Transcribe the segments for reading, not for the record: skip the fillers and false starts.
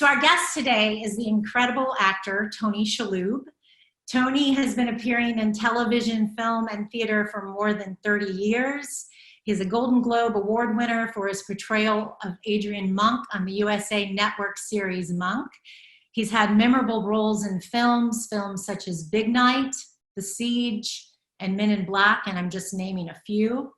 our guest today is the incredible actor, Tony Shalhoub. Tony has been appearing in television, film, and theater for more than 30 years. He's a Golden Globe Award winner for his portrayal of Adrian Monk on the USA Network series Monk. He's had memorable roles in films such as Big Night, The Siege, and Men in Black, and I'm just naming a few.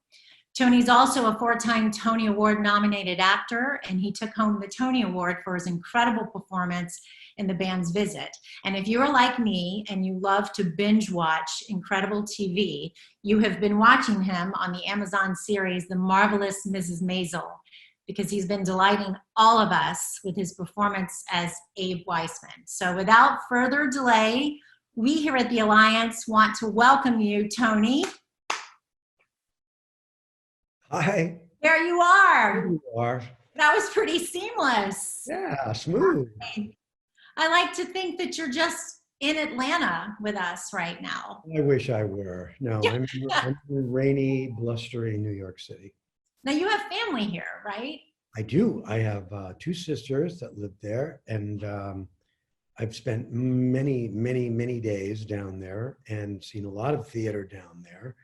Tony's also a 4-time Tony Award nominated actor, and he took home the Tony Award for his incredible performance in The Band's Visit. And if you're like me and you love to binge watch incredible TV, you have been watching him on the Amazon series The Marvelous Mrs. Maisel, because he's been delighting all of us with his performance as Abe Weissman. So without further delay, we here at the Alliance want to welcome you, Tony. Hi. There you are. There you are. That was pretty seamless. Yeah, smooth. I like to think that you're just in Atlanta with us right now. I wish I were. No, I'm in rainy, blustery New York City. Now you have family here, right? I do. I have 2 sisters that live there, and I've spent many, many, many days down there and seen a lot of theater down there.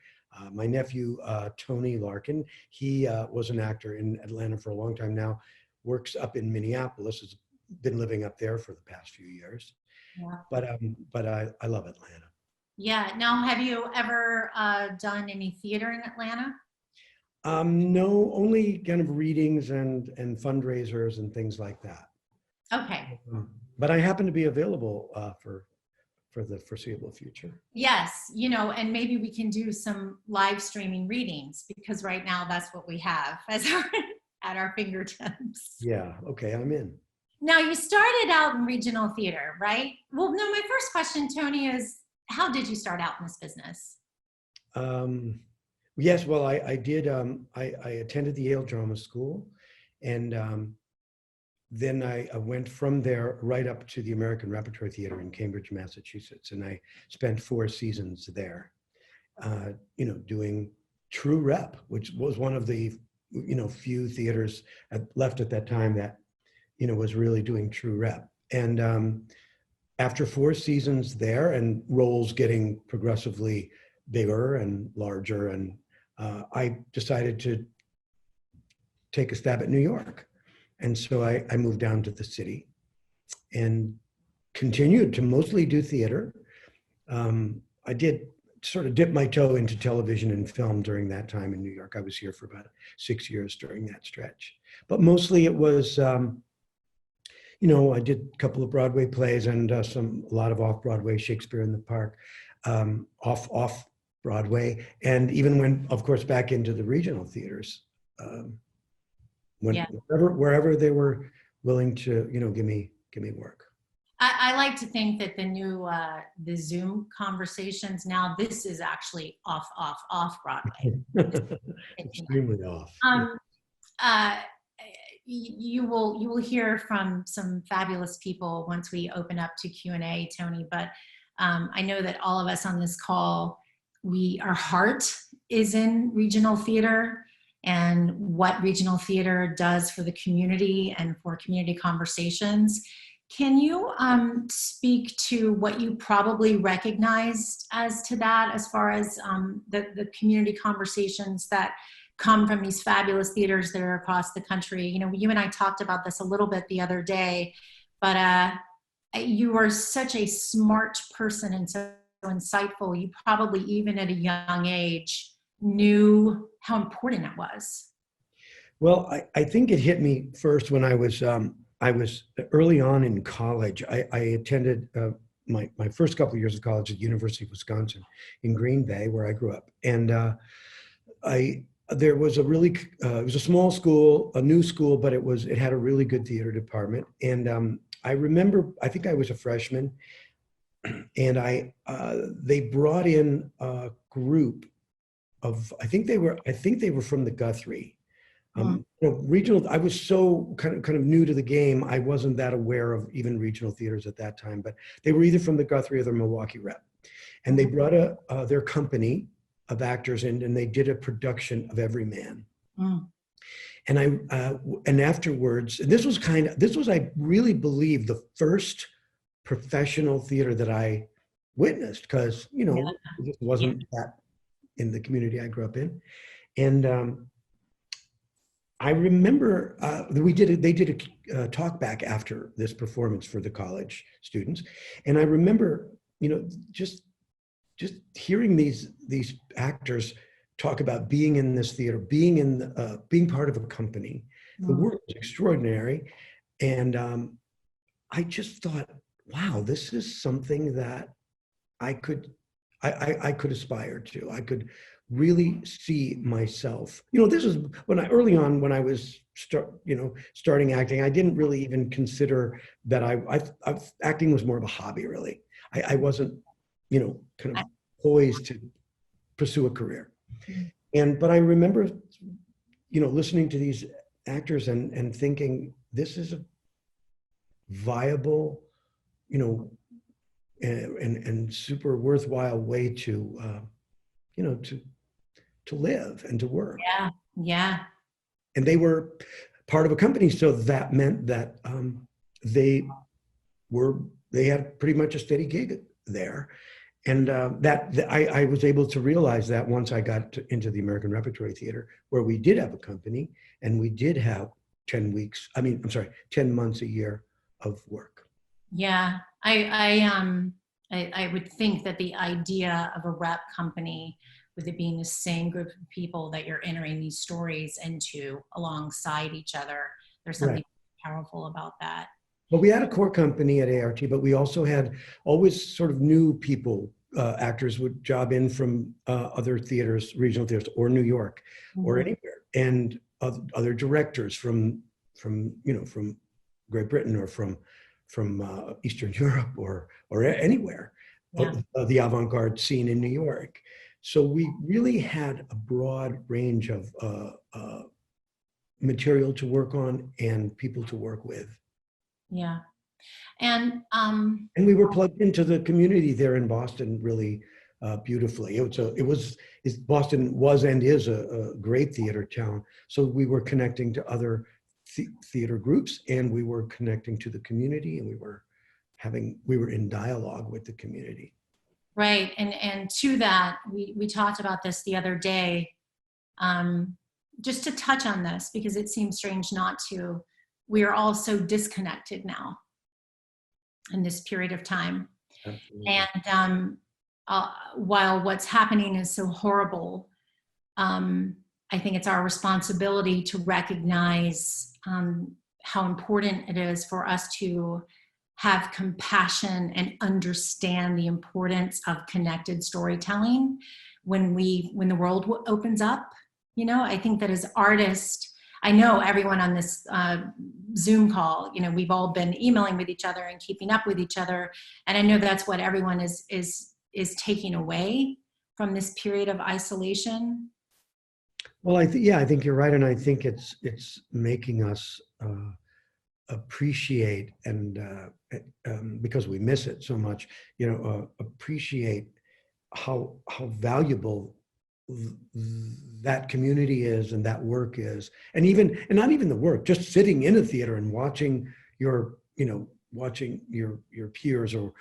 My nephew, Tony Larkin, he was an actor in Atlanta for a long time now, works up in Minneapolis, has been living up there for the past few years. Yeah. But I love Atlanta. Yeah. Now, have you ever done any theater in Atlanta? No, only kind of readings and fundraisers and things like that. Okay. But I happen to be available for the foreseeable future. Yes, and maybe we can do some live streaming readings, because right now that's what we have as at our fingertips. Yeah, okay, I'm in. Now, you started out in regional theater, right? Well, no, my first question, Tony, is how did you start out in this business? Yes, well, I did. I attended the Yale Drama School, and then I went from there right up to the American Repertory Theater in Cambridge, Massachusetts, and I spent 4 seasons there, doing true rep, which was one of the, few theaters left at that time that, was really doing true rep. And after 4 seasons there and roles getting progressively bigger and larger, and I decided to take a stab at New York. And so I moved down to the city and continued to mostly do theater. I did sort of dip my toe into television and film during that time in New York. I was here for about 6 years during that stretch. But mostly it was, I did a couple of Broadway plays and a lot of off-Broadway, Shakespeare in the Park, off Broadway, and even went, of course, back into the regional theaters. Wherever they were willing to, give me work. I like to think that the Zoom conversations now, this is actually off Broadway. Extremely off. You will hear from some fabulous people once we open up to Q&A, Tony. But I know that all of us on this call, our heart is in regional theater, and what regional theater does for the community and for community conversations. Can you speak to what you probably recognized as to that, as far as the community conversations that come from these fabulous theaters that are across the country? You and I talked about this a little bit the other day, but you are such a smart person and so insightful. You probably, even at a young age, knew how important it was. Well, I think it hit me first when I was early on in college. I attended my first couple of years of college at the University of Wisconsin in Green Bay, where I grew up. And there was it was a small school, a new school, but it had a really good theater department. And I remember, I think I was a freshman, and they brought in a group of, I think they were from the Guthrie. Regional, I was so kind of new to the game, I wasn't that aware of even regional theaters at that time, but they were either from the Guthrie or the Milwaukee Rep. And they brought their company of actors in, and they did a production of Every Man. And afterwards, and this was, I really believe, the first professional theater that I witnessed, because, it just wasn't that in the community I grew up in. And I remember they did a talk back after this performance for the college students. And I remember, just hearing these actors talk about being in this theater, being part of a company. The work was extraordinary. And I just thought, wow, this is something that I could aspire to. I could really see myself. This is when early on when I was starting acting, I didn't really even consider that acting was more of a hobby, really. I wasn't, kind of poised to pursue a career. But I remember, listening to these actors and thinking, this is a viable, and super worthwhile way to, to live and to work. Yeah. And they were part of a company, so that meant that they had pretty much a steady gig there. And I was able to realize that once I got into the American Repertory Theater, where we did have a company and we did have 10 months a year of work. Yeah, I would think that the idea of a rep company, with it being the same group of people that you're entering these stories into alongside each other, there's something powerful about that. Well, we had a core company at ART, but we also had always sort of new people, actors would job in from other theaters, regional theaters, or New York, or anywhere, and other directors from Great Britain or from Eastern Europe or anywhere, the avant-garde scene in New York. So we really had a broad range of material to work on and people to work with. Yeah. And we were plugged into the community there in Boston really beautifully. Boston was and is a great theater town. So we were connecting to other theater groups, and we were connecting to the community, and we were in dialogue with the community. Right. And to that, we talked about this the other day, just to touch on this, because it seems strange not to. We are all so disconnected now in this period of time. Absolutely. And while what's happening is so horrible, I think it's our responsibility to recognize how important it is for us to have compassion and understand the importance of connected storytelling when the world opens up. I think that as artists, I know everyone on this Zoom call, we've all been emailing with each other and keeping up with each other. And I know that's what everyone is taking away from this period of isolation. Well, I think you're right. And I think it's making us appreciate, and because we miss it so much, appreciate how valuable that community is and that work is, and not even the work, just sitting in a theater and watching your peers or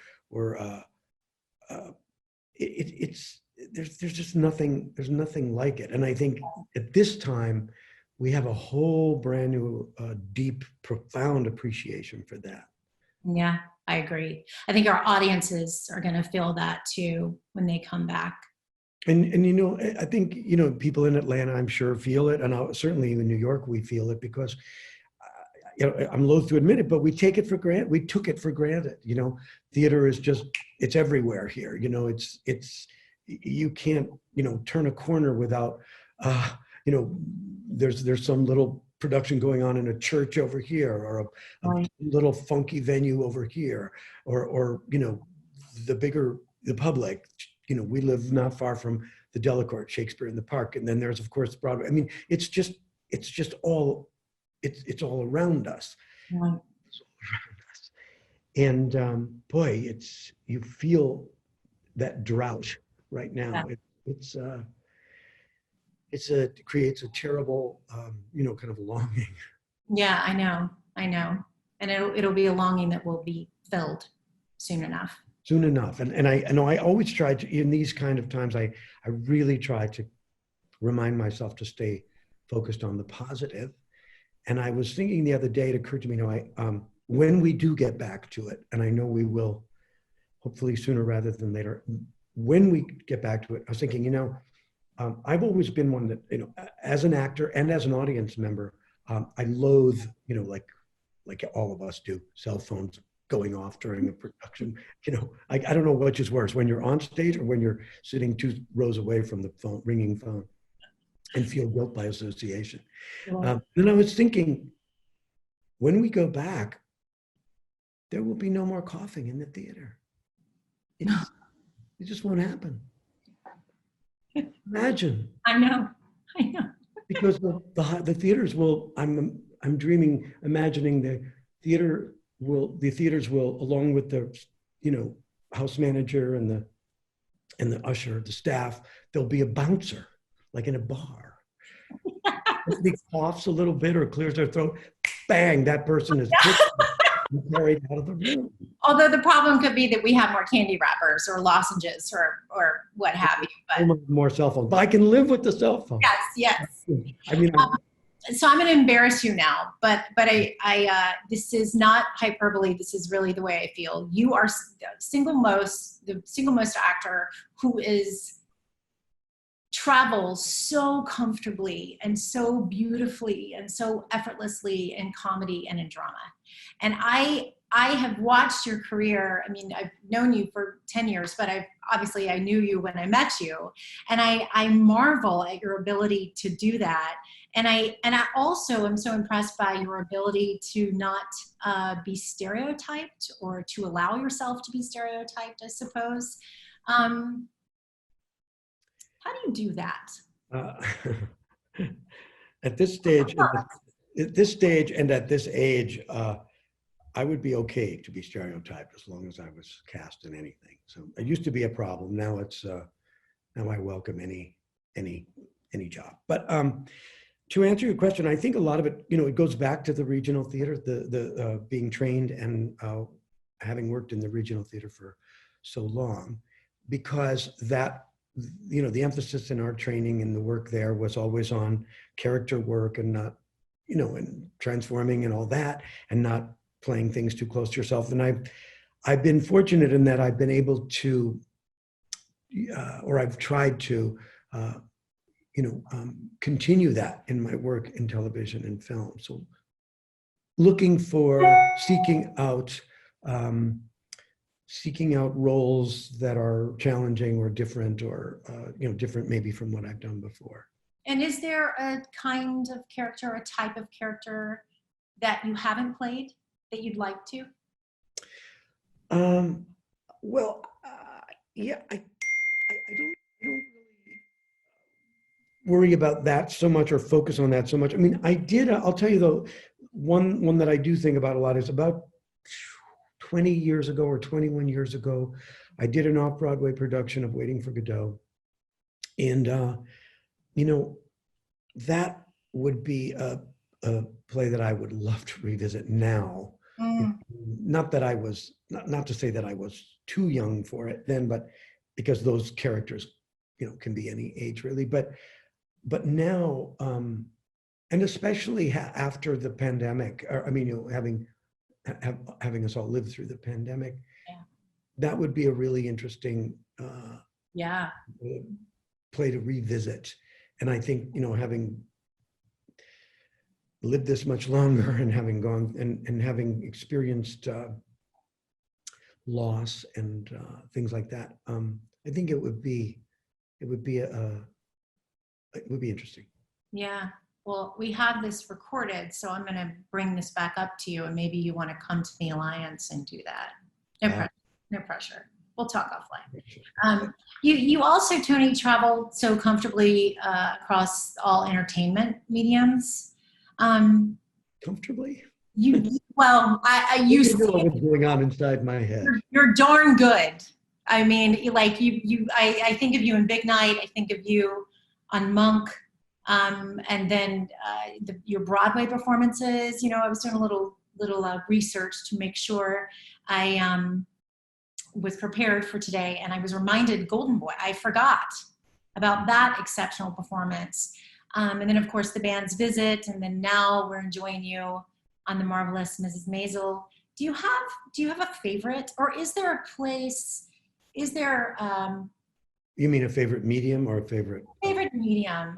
there's just nothing, there's nothing like it. And I think at this time we have a whole brand new deep, profound appreciation for that. Yeah, I agree. I think our audiences are going to feel that too when they come back. And I think, people in Atlanta, I'm sure, feel it. And certainly in New York, we feel it because, I'm loath to admit it, but we take it for granted. We took it for granted. Theater is just, it's everywhere here. You can't, turn a corner without, there's some little production going on in a church over here, or a little funky venue over here, or the public. We live not far from the Delacorte, Shakespeare in the Park, and then there's, of course, Broadway. I mean, it's all around us. Right. It's all around us. And boy, you feel that drought right now. Yeah. it creates a terrible, kind of longing. Yeah, I know. And it'll be a longing that will be filled soon enough. Soon enough. And I know I always try to, in these kind of times, I really try to remind myself to stay focused on the positive. And I was thinking the other day, it occurred to me, when we do get back to it, and I know we will, hopefully sooner rather than later, when we get back to it, I was thinking, I've always been one that, as an actor and as an audience member, I loathe, like all of us do, cell phones going off during a production. I don't know which is worse, when you're on stage or when you're sitting 2 rows away from the phone, ringing phone, and feel guilt by association. Yeah. Then I was thinking, when we go back, there will be no more coughing in the theater. It just won't happen. Imagine. I know. Because the theaters will, I'm imagining the theaters will, along with the, house manager and the usher, the staff, there'll be a bouncer, like in a bar. If he coughs a little bit or clears their throat, bang, that person is carried out of the room. Although the problem could be that we have more candy wrappers or lozenges or what have you. But More cell phones, but I can live with the cell phone. yes. I mean, So I'm going to embarrass you now, but I this is not hyperbole. This is really the way I feel. You are the single most actor who travels so comfortably and so beautifully and so effortlessly in comedy and in drama. And I have watched your career. I mean, I've known you for 10 years, but I knew you when I met you. And I marvel at your ability to do that. And I also am so impressed by your ability to not be stereotyped or to allow yourself to be stereotyped, I suppose. How do you do that? At this stage, and at this age, I would be okay to be stereotyped as long as I was cast in anything. So it used to be a problem. Now now I welcome any job. But to answer your question, I think a lot of it, it goes back to the regional theater, the being trained and having worked in the regional theater for so long, because that, the emphasis in our training and the work there was always on character work and not, and transforming and all that, and not playing things too close to yourself. And I've been fortunate in that I've been able to, or I've tried to, continue that in my work in television and film. So seeking out roles that are challenging or different, or different maybe from what I've done before. And is there a kind of character, a type of character that you haven't played that you'd like to? Yeah, I don't really worry about that so much or focus on that so much. I mean, I'll tell you though, one that I do think about a lot is about 20 years ago or 21 years ago, I did an off-Broadway production of Waiting for Godot. And, that would be a play that I would love to revisit now. Not to say that I was too young for it then, but because those characters, can be any age really. But now, and especially after the pandemic, having us all live through the pandemic, that would be a really interesting play to revisit. And I think, having lived this much longer and having gone and having experienced loss and things like that, I think it would be interesting. Yeah. Well, we have this recorded, so I'm going to bring this back up to you, and maybe you want to come to the Alliance and do that. No pressure. We'll talk offline. You also, Tony, travel so comfortably across all entertainment mediums. Comfortably? You used to. What's going on inside my head? You're darn good. I mean, like I think of you in Big Night. I think of you on Monk. And then your Broadway performances, you know, I was doing a little research to make sure I was prepared for today, and I was reminded Golden Boy. I forgot about that exceptional performance. And then of course the band's visit, and then now we're enjoying you on The Marvelous Mrs. Maisel. Do you have a favorite, or is there a place, is there You mean a favorite medium or a favorite? favorite medium,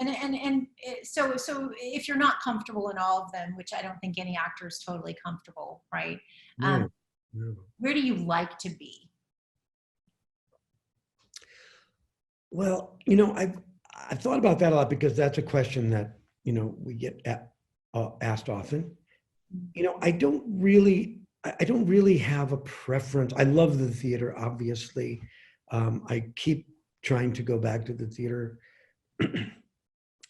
and so if you're not comfortable in all of them, which I don't think any actor is totally comfortable, right? No, no. Where do you like to be? Well, you know, I've thought about that a lot, because that's a question that, you know, we get asked often. You know, I don't really have a preference. I love the theater, obviously. I keep trying to go back to the theater.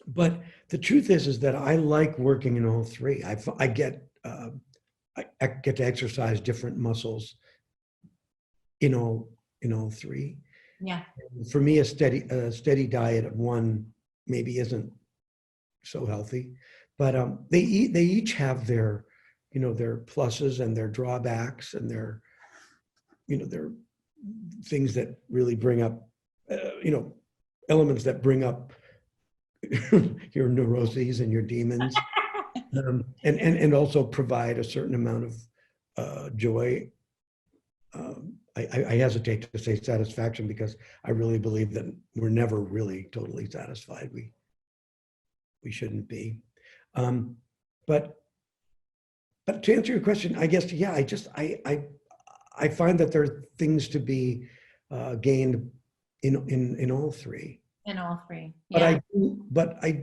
But the truth is that I like working in all three. I get to exercise different muscles in all three. Yeah. For me, a steady diet of one maybe isn't so healthy, but they each have their, you know, their pluses and their drawbacks, and their, you know, their things that really bring up, you know, elements that bring up your neuroses and your demons, and also provide a certain amount of joy. I hesitate to say satisfaction, because I really believe that we're never really totally satisfied. We shouldn't be. But to answer your question, I guess, yeah, I find that there are things to be gained in all three. In all three. Yeah. But I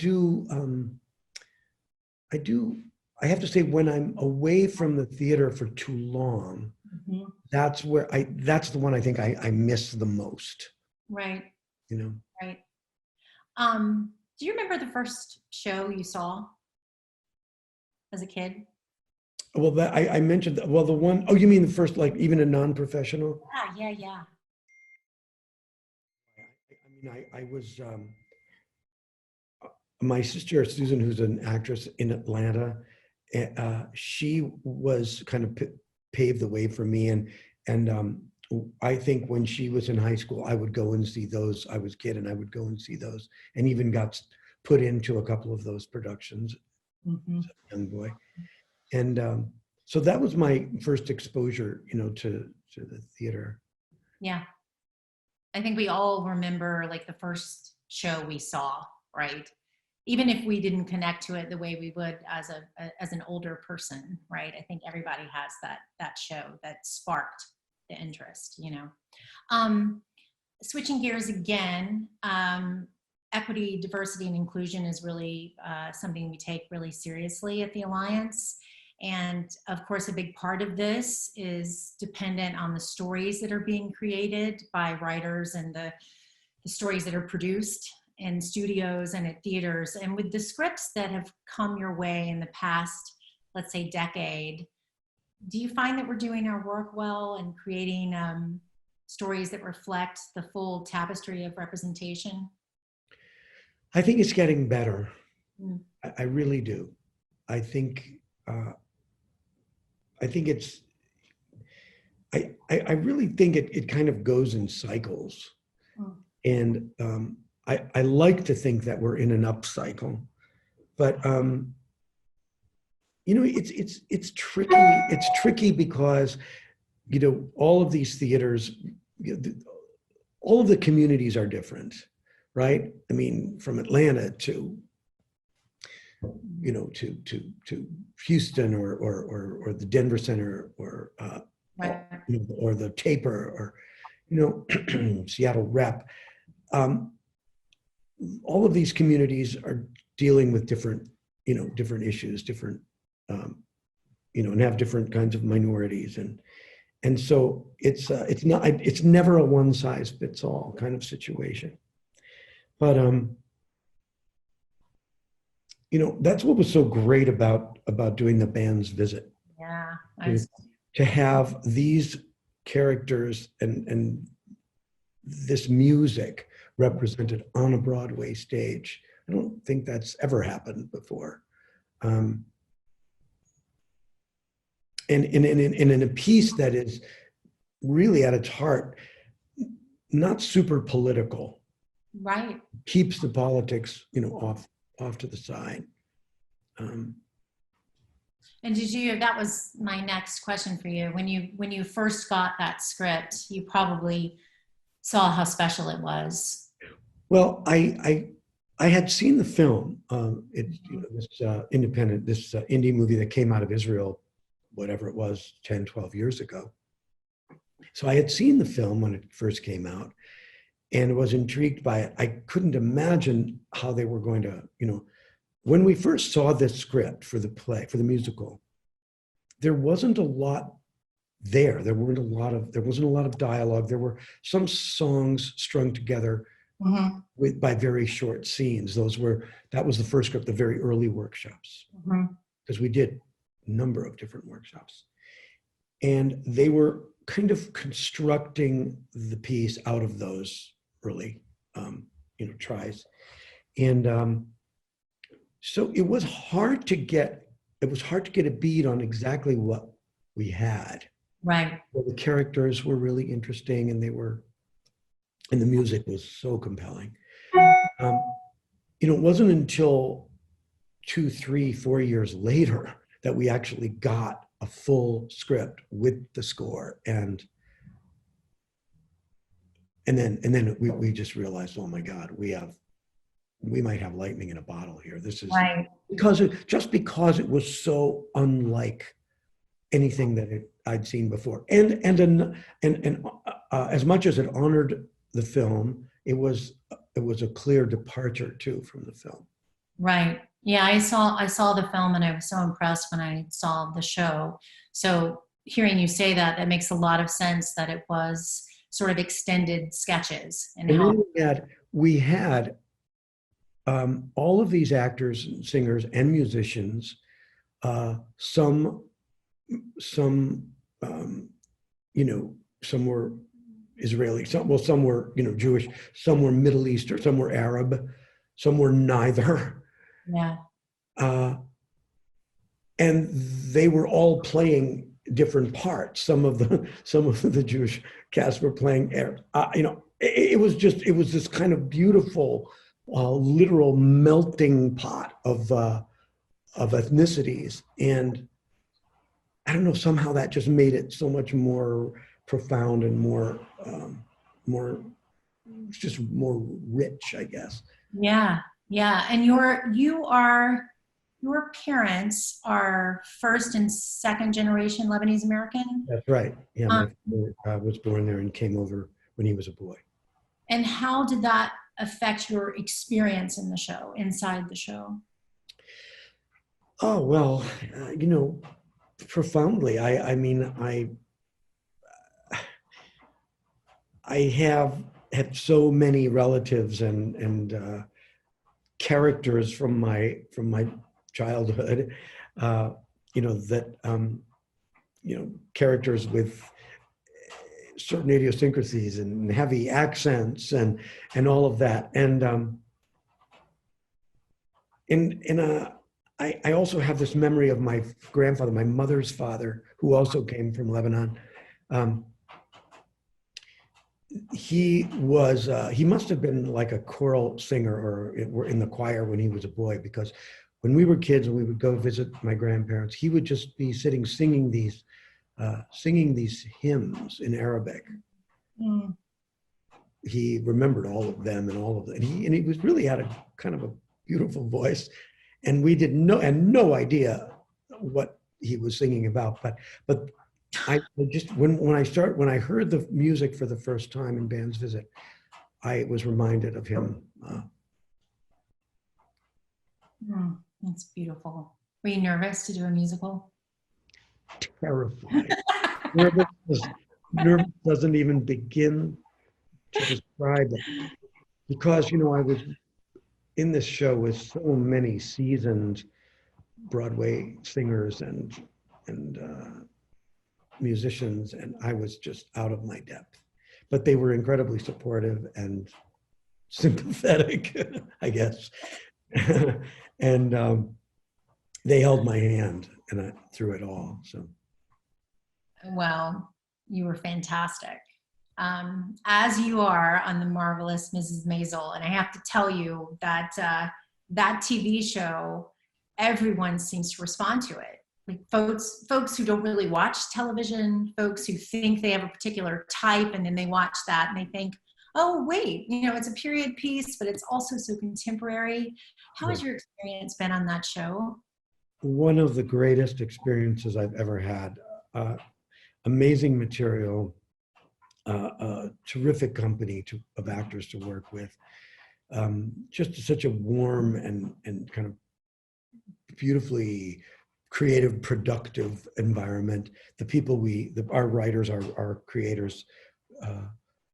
have to say, when I'm away from the theater for too long, Mm-hmm. that's the one I think I miss the most. Right. You know. Right. Do you remember the first show you saw as a kid? Well, that I mentioned, well, the one, oh, you mean the first, like, even a non-professional? Yeah. I mean, I was, my sister, Susan, who's an actress in Atlanta, she was kind of paved the way for me. And I think when she was in high school, I would go and see those. I was a kid, and I would go and see those, and even got put into a couple of those productions Mm-hmm. as a young boy. And so that was my first exposure, you know, to the theater. Yeah. I think we all remember like the first show we saw, right? Even if we didn't connect to it the way we would as an older person, right? I think everybody has that show that sparked the interest, you know. Switching gears again, equity, diversity, and inclusion is really something we take really seriously at the Alliance. And of course, a big part of this is dependent on the stories that are being created by writers, and the stories that are produced in studios and at theaters. And with the scripts that have come your way in the past, let's say, decade, do you find that we're doing our work well and creating stories that reflect the full tapestry of representation? I think it's getting better. Mm. I really do. I think it's, I really think it kind of goes in cycles. Mm. And I like to think that we're in an up cycle, but you know, it's tricky. It's tricky because, you know, all of these theaters, you know, all of the communities are different, right? I mean, from Atlanta to, you know, to Houston or the Denver Center or Right. or the Taper, or, you know, Seattle Rep. All of these communities are dealing with different, you know, different issues, different, you know, and have different kinds of minorities, and so it's never a one size fits all kind of situation. But you know, that's what was so great about doing the band's visit. Yeah. To have these characters and this music represented on a Broadway stage I don't think that's ever happened before. And in a piece that is really at its heart, not super political, Right. keeps the politics, off to the side. And that was my next question for you. When you first got that script, you probably saw how special it was. Well, I had seen the film. It's this indie movie that came out of Israel, whatever it was, 10, 12 years ago. So I had seen the film when it first came out and was intrigued by it. I couldn't imagine how they were going to, when we first saw this script for the play, for the musical, there wasn't a lot there. There wasn't a lot of dialogue. There were some songs strung together by very short scenes. That was the first script, the very early workshops, because we did a number of different workshops. And they were kind of constructing the piece out of those early, tries. And so it was hard to get a beat on exactly what we had. Right. Well, the characters were really interesting, and the music was so compelling. It wasn't until 2, 3, 4 years later that we actually got a full script with the score, and then we just realized, oh my God, we might have lightning in a bottle here. This is right. because it was so unlike anything that I'd seen before, and as much as it honored the film, it was a clear departure too from the film. Right. Yeah, I saw the film and I was so impressed when I saw the show. So hearing you say that makes a lot of sense, that it was sort of extended sketches. And we had all of these actors, singers, and musicians. Some were Israeli, some were Jewish, some were Middle Eastern, some were Arab, some were neither. Yeah. And they were all playing different parts. Some of the Jewish cast were playing Arab. It was this kind of beautiful, literal melting pot of ethnicities, and I don't know, somehow that just made it so much more profound and more rich, I guess. Yeah. Yeah. And your parents are first and second generation Lebanese American? That's right. Yeah, my father was born there and came over when he was a boy. And how did that affect your experience in the show, inside the show? Oh, well, profoundly. I have had so many relatives and characters from my childhood, characters with certain idiosyncrasies and heavy accents and all of that. And I also have this memory of my grandfather, my mother's father, who also came from Lebanon. He must have been like a choral singer or in the choir when he was a boy, because when we were kids and we would go visit my grandparents, he would just be singing these hymns in Arabic. Mm. He remembered all of them and all of them. And he was really had a kind of a beautiful voice. And we had no idea what he was singing about. But I just, when I heard the music for the first time in Band's Visit, I was reminded of him. That's beautiful. Were you nervous to do a musical? Terrified. Nervous doesn't even begin to describe it, because I was in this show with so many seasoned Broadway singers and musicians, and I was just out of my depth. But they were incredibly supportive and sympathetic, I guess. And they held my hand and through it all. So, Well, you were fantastic. As you are on The Marvelous Mrs. Maisel. And I have to tell you that that TV show, everyone seems to respond to it. Like folks who don't really watch television, folks who think they have a particular type, and then they watch that and they think, oh, wait, it's a period piece, but it's also so contemporary. How has your experience been on that show? one of the greatest experiences I've ever had. Amazing material, a terrific company of actors to work with. Just such a warm and kind of beautifully creative, productive environment. The people our writers, our creators,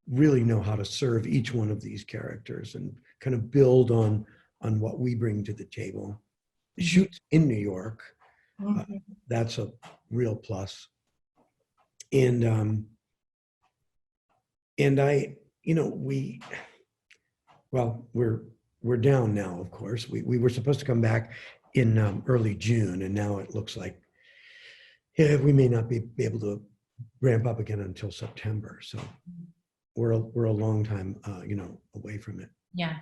really know how to serve each one of these characters and kind of build on what we bring to the table. Shoots in New York. That's a real plus. And we're down now, of course. We were supposed to come back in early June, and now it looks like we may not be able to ramp up again until September. So we're a long time away from it. Yeah.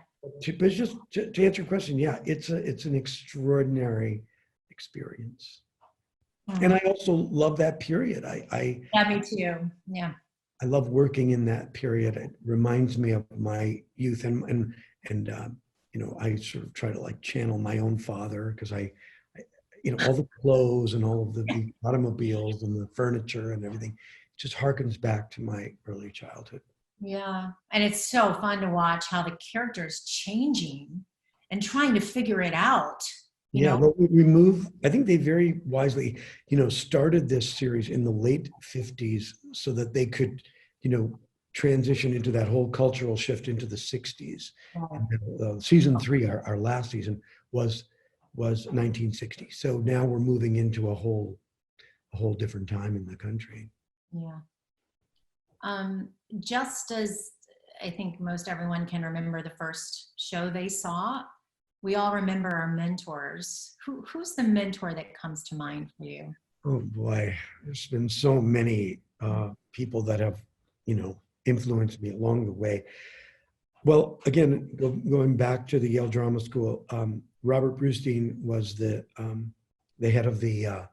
But just to answer your question, yeah, it's an extraordinary experience. And I also love that period. Yeah, me too. Yeah. I love working in that period. It reminds me of my youth, and I sort of try to like channel my own father, because I all the clothes and all of the automobiles and the furniture and everything just harkens back to my early childhood. Yeah. And it's so fun to watch how the character's changing and trying to figure it out. Well, I think they very wisely, started this series in the late 50s so that they could, transition into that whole cultural shift into the 60s. And season 3, our last season, was 1960. So now we're moving into a whole different time in the country. Yeah. Just as I think most everyone can remember the first show they saw, we all remember our mentors. Who's the mentor that comes to mind for you? Oh boy, there's been so many people that have, influenced me along the way. Well, again, going back to the Yale Drama School, Robert Brustein was the head of the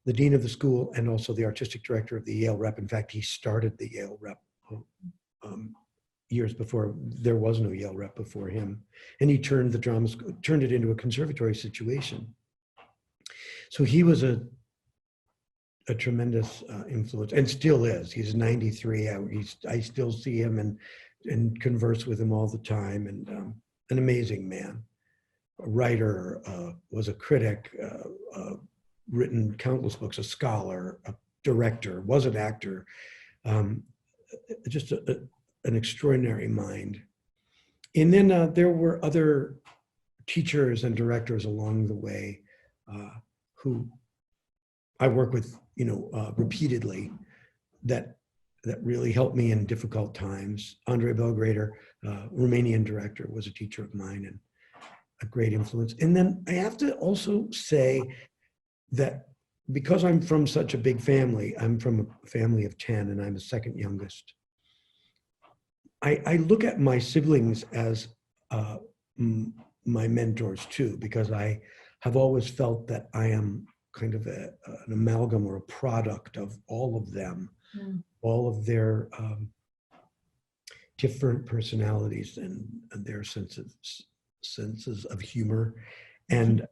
dean of the school and also the artistic director of the Yale Rep. In fact, he started the Yale Rep years before. There was no Yale Rep before him, and he turned the drama school, turned it into a conservatory situation. So he was a tremendous influence, and still is. He's 93. I still see him and converse with him all the time, and an amazing man, a writer, was a critic, written countless books, a scholar, a director, was an actor, just an extraordinary mind. And then there were other teachers and directors along the way who I work with, repeatedly, that really helped me in difficult times. Andre Belgrader, Romanian director, was a teacher of mine and a great influence. And then I have to also say that because I'm from such a big family, I'm from a family of 10 and I'm the second youngest. I look at my siblings as my mentors too, because I have always felt that I am kind of an amalgam or a product of all of them, all of their different personalities and their senses of humor, and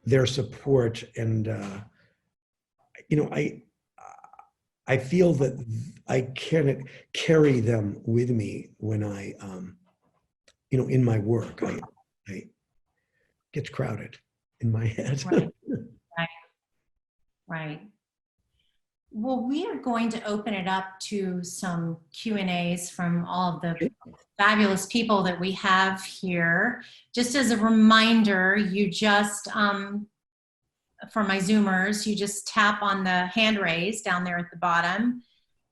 their support. And I feel that I can carry them with me when I in my work. I gets crowded in my head. Right. Well, we are going to open it up to some Q&As from all of the fabulous people that we have here. Just as a reminder, you just, for my Zoomers, you just tap on the hand raise down there at the bottom,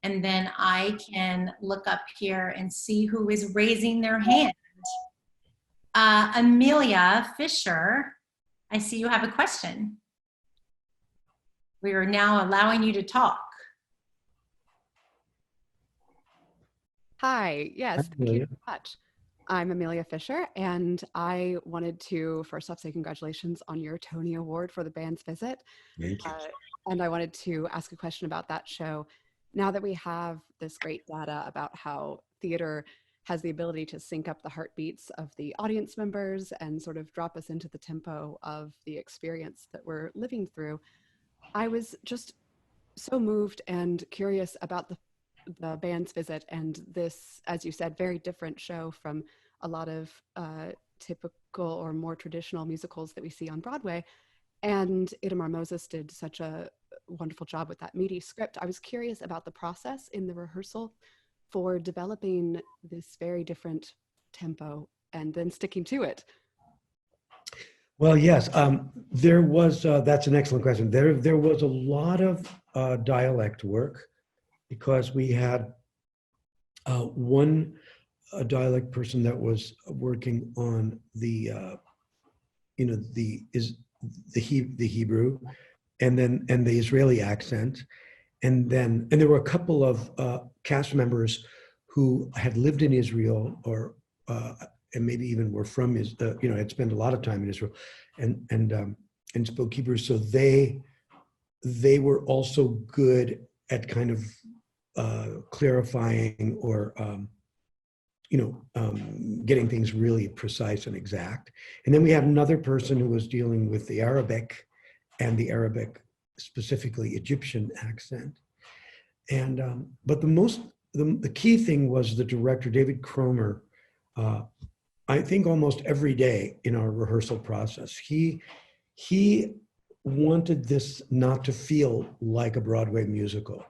and then I can look up here and see who is raising their hand. Amelia Fisher, I see you have a question. We are now allowing you to talk. Hi, yes, Hi, thank you Amelia. so much. I'm Amelia Fisher, and I wanted to first off say congratulations on your Tony Award for the band's visit. Thank you. And I wanted to ask a question about that show. Now that we have this great data about how theater has the ability to sync up the heartbeats of the audience members and sort of drop us into the tempo of the experience that we're living through, I was just so moved and curious about the band's visit and this, as you said, very different show from a lot of typical or more traditional musicals that we see on Broadway. And Itamar Moses did such a wonderful job with that meaty script. I was curious about the process in the rehearsal for developing this very different tempo and then sticking to it. Well, yes, there was, that's an excellent question. There was a lot of dialect work because we had one dialect person that was working on the Hebrew, and the Israeli accent, and there were a couple of cast members who had lived in Israel or and maybe even were from had spent a lot of time in Israel, and spoke Hebrew, so they were also good at kind of clarifying or getting things really precise and exact. And then we had another person who was dealing with the Arabic, and the Arabic, specifically Egyptian accent. And but the key thing was the director, David Cromer. I think almost every day in our rehearsal process, he wanted this not to feel like a Broadway musical,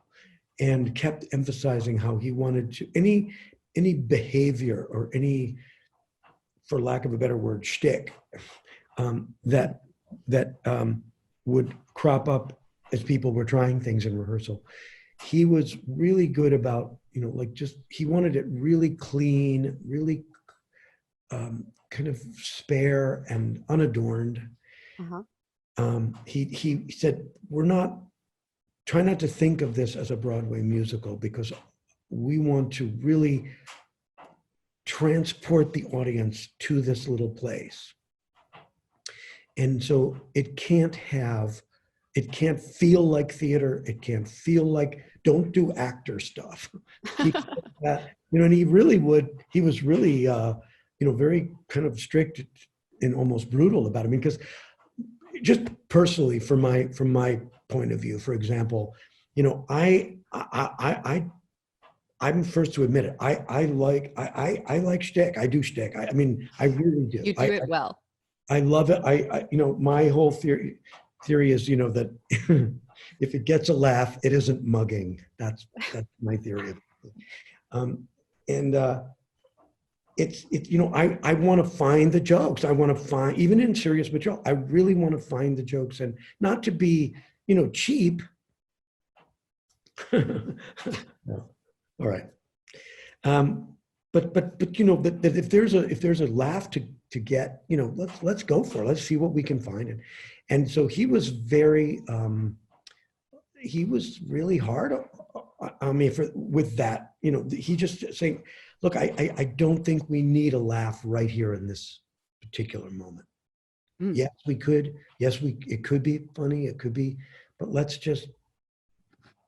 and kept emphasizing how he wanted to any behavior or any, for lack of a better word, shtick that would crop up as people were trying things in rehearsal. He was really good about, he wanted it really clean, really kind of spare and unadorned. Uh-huh. He said, try not to think of this as a Broadway musical, because we want to really transport the audience to this little place. And so it can't feel like theater. It can't feel like, don't do actor stuff. And he was really, very kind of strict and almost brutal about it. Because just personally, from my point of view, for example, I'm first to admit it. I like shtick. I do shtick. I mean, I really do. You do it well. I love it. My whole theory is, that if it gets a laugh, it isn't mugging. That's my theory of it. It's I want to find the jokes. I want to find, even in serious material, I really want to find the jokes, and not to be, cheap. No. All right. But that if there's a laugh to get, let's go for it. Let's see what we can find. And so he was he was really hard on me with that. He just saying, look, I don't think we need a laugh right here in this particular moment. Mm. Yes, we could. Yes, it could be funny. It could be, but let's just,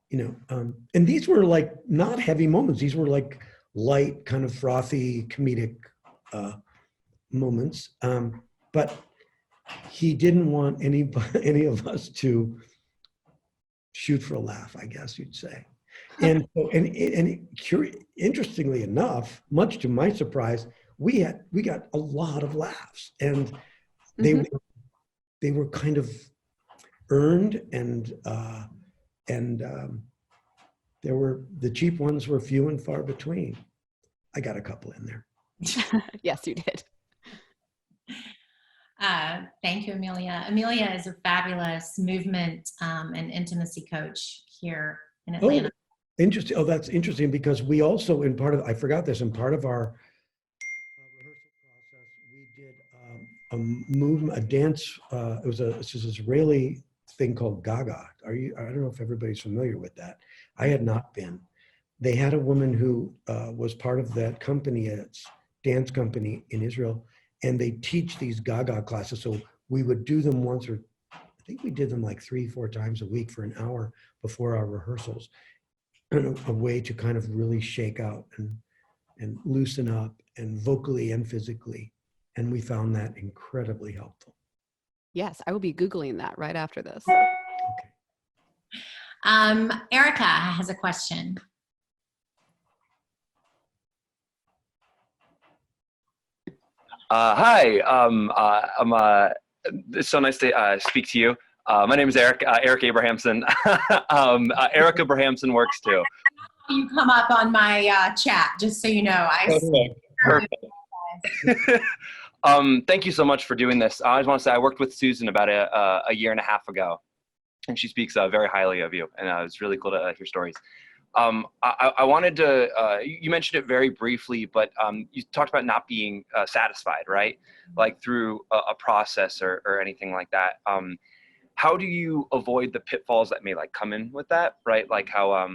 and these were like not heavy moments. These were like light, kind of frothy, comedic moments. But he didn't want any of us to shoot for a laugh, I guess you'd say. And so, interestingly enough, much to my surprise, we got a lot of laughs, and they were kind of earned, and the cheap ones were few and far between. I got a couple in there. Yes, you did. Thank you, Amelia. Amelia is a fabulous movement and intimacy coach here in Atlanta. Oh, interesting. Oh, that's interesting, because we also, I forgot this, in part of our rehearsal process, we did movement, a dance. It's this Israeli thing called Gaga. I don't know if everybody's familiar with that. I had not been. They had a woman who was part of that company, a dance company in Israel, and they teach these Gaga classes. So we would do them once, or I think we did them like 3-4 times a week for an hour before our rehearsals, and a way to kind of really shake out and loosen up, and vocally and physically. And we found that incredibly helpful. Yes, I will be Googling that right after this. Okay. Erica has a question. Hi, it's so nice to speak to you. My name is Eric Abrahamson. Eric Abrahamson works too. You come up on my chat, just so you know. Perfect. Thank you so much for doing this. I just want to say I worked with Susan about a year and a half ago, and she speaks very highly of you, and it's really cool to hear stories. I wanted to, you mentioned it very briefly, but you talked about not being satisfied, right? Like through a process or anything like that. How do you avoid the pitfalls that may like come in with that, right? Like how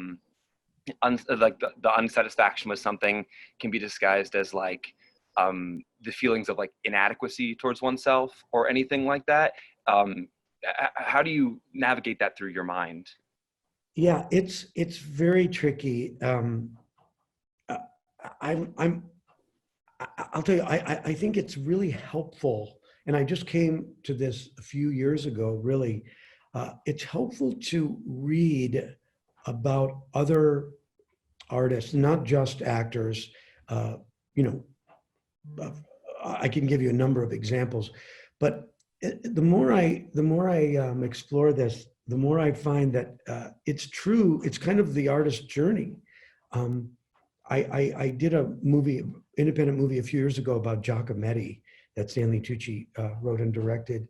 like the unsatisfaction with something can be disguised as like the feelings of like inadequacy towards oneself or anything like that. How do you navigate that through your mind? Yeah, it's very tricky. I'll tell you, I think it's really helpful, and I just came to this a few years ago, really. It's helpful to read about other artists, not just actors. I can give you a number of examples, but the more I explore this, the more I find that it's true. It's kind of the artist's journey. I did a independent movie a few years ago about Giacometti that Stanley Tucci wrote and directed.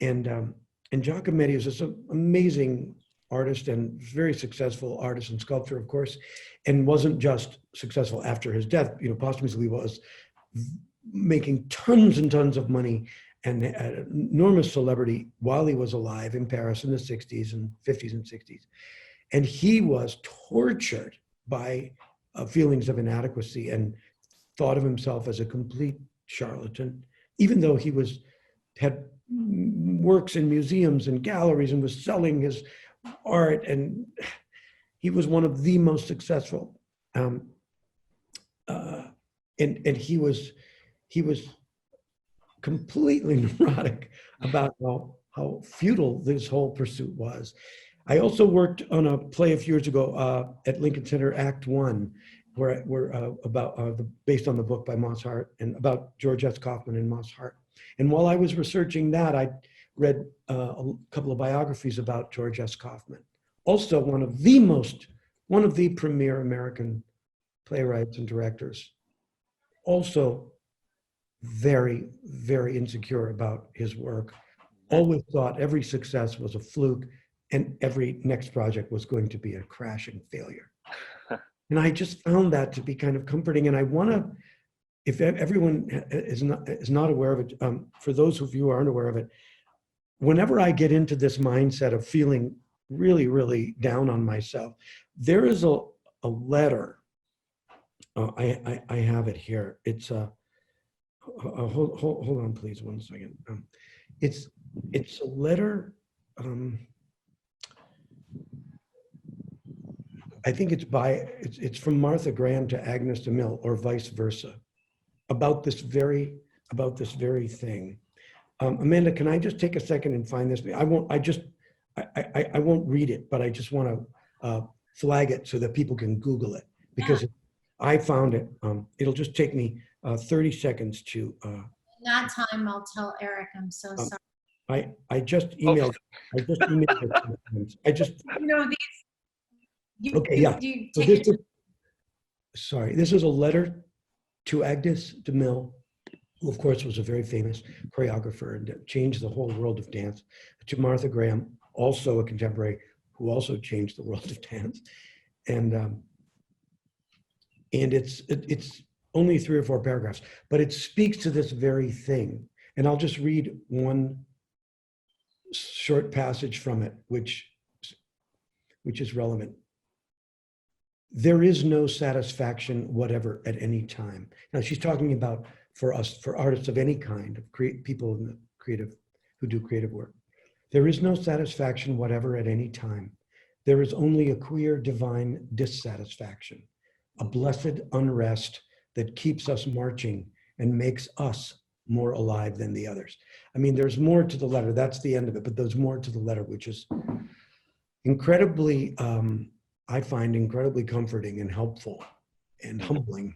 And Giacometti is this amazing artist and very successful artist and sculptor, of course, and wasn't just successful after his death. Posthumously was making tons and tons of money and an enormous celebrity while he was alive in Paris in the 60s and 50s and 60s. And he was tortured by feelings of inadequacy and thought of himself as a complete charlatan, even though he had works in museums and galleries and was selling his art, and he was one of the most successful. And he was completely neurotic about how futile this whole pursuit was. I also worked on a play a few years ago at Lincoln Center, Act One, where we're based on the book by Moss Hart and about George S. Kaufman and Moss Hart. And while I was researching that, I read a couple of biographies about George S. Kaufman, also one of the premier American playwrights and directors, also very, very insecure about his work, always thought every success was a fluke and every next project was going to be a crashing failure. And I just found that to be kind of comforting. And I want to, if everyone is not aware of it, for those of you who aren't aware of it, whenever I get into this mindset of feeling really, really down on myself, there is a letter. I have it here. It's hold on, please, 1 second. It's a letter. I think it's from Martha Graham to Agnes DeMille, or vice versa, about this very thing. Amanda, can I just take a second and find this? I won't read it, but I just want to flag it so that people can Google it, because I found it. It'll just take me 30 seconds to. In that time, I'll tell Eric, I'm so sorry. I just emailed. Okay, yeah. So this is a letter to Agnes DeMille, who of course was a very famous choreographer and changed the whole world of dance, to Martha Graham, also a contemporary, who also changed the world of dance. And it's only 3 or 4 paragraphs, but it speaks to this very thing. And I'll just read one short passage from it, which is relevant. There is no satisfaction whatever at any time. Now she's talking about for artists of any kind, people in the creative, who do creative work. There is no satisfaction whatever at any time. There is only a queer divine dissatisfaction, a blessed unrest that keeps us marching and makes us more alive than the others. I mean, there's more to the letter. That's the end of it, but there's more to the letter, which is incredibly, I find incredibly comforting and helpful and humbling.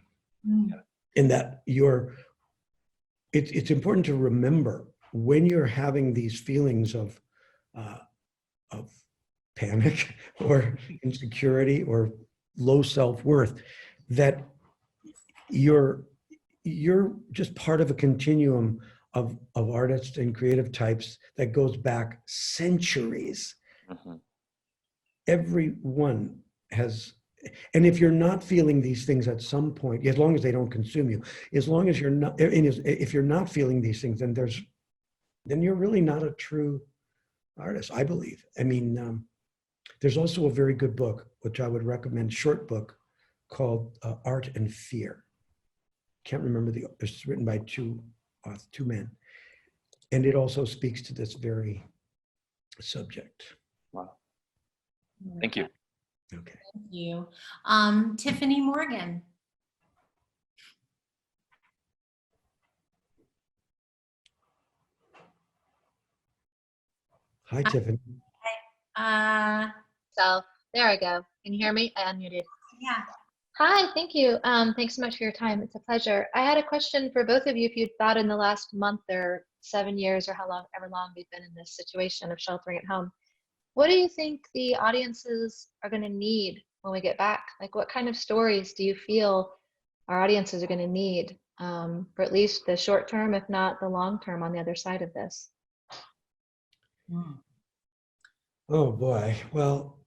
In that it's important to remember when you're having these feelings of panic or insecurity or low self-worth, that you're just part of a continuum of artists and creative types that goes back centuries. Everyone has, and if you're not feeling these things at some point, as long as they don't consume you, as long as you're not, if you're not feeling these things, then you're really not a true artist, I believe. I mean, there's also a very good book, which I would recommend, short book called Art and Fear. Can't remember it's written by two men. And it also speaks to this very subject. Wow. Thank you. Okay. Thank you. Tiffany Morgan. Hi, Tiffany. So there I go. Can you hear me? I unmuted. Yeah. Hi, thank you. Thanks so much for your time. It's a pleasure. I had a question for both of you. If you'd thought in the last month or 7 years or however long we've been in this situation of sheltering at home, what do you think the audiences are going to need when we get back? Like, what kind of stories do you feel our audiences are going to need for at least the short term, if not the long term, on the other side of this? Oh boy. Well,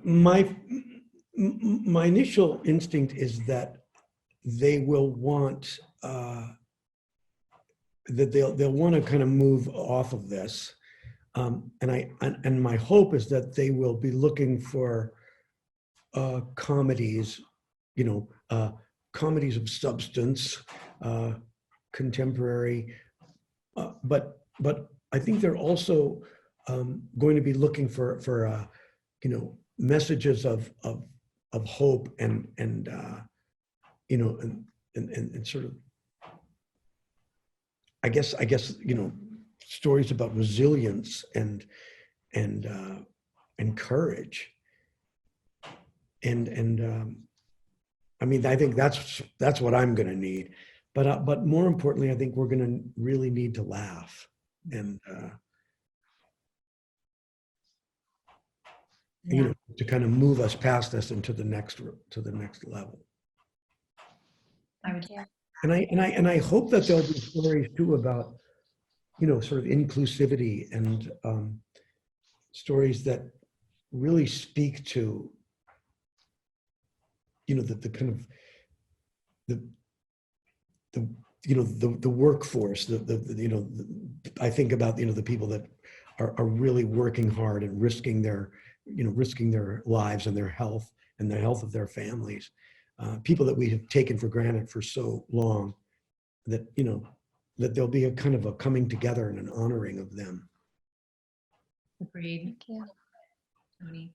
my initial instinct is that they will want that they'll want to kind of move off of this, and my hope is that they will be looking for comedies, comedies of substance, contemporary, but I think they're also going to be looking for messages of hope and sort of, I guess stories about resilience and courage and I mean, I think that's what I'm going to need, but more importantly, I think we're going to really need to laugh and to kind of move us past this into the next level. And I hope that there'll be stories too about, sort of inclusivity and stories that really speak to, the kind of the workforce, I think about, the people that are really working hard and risking their lives and their health and the health of their families. People that we have taken for granted for so long, that that there'll be a kind of a coming together and an honoring of them. Agreed. Thank you. Tony.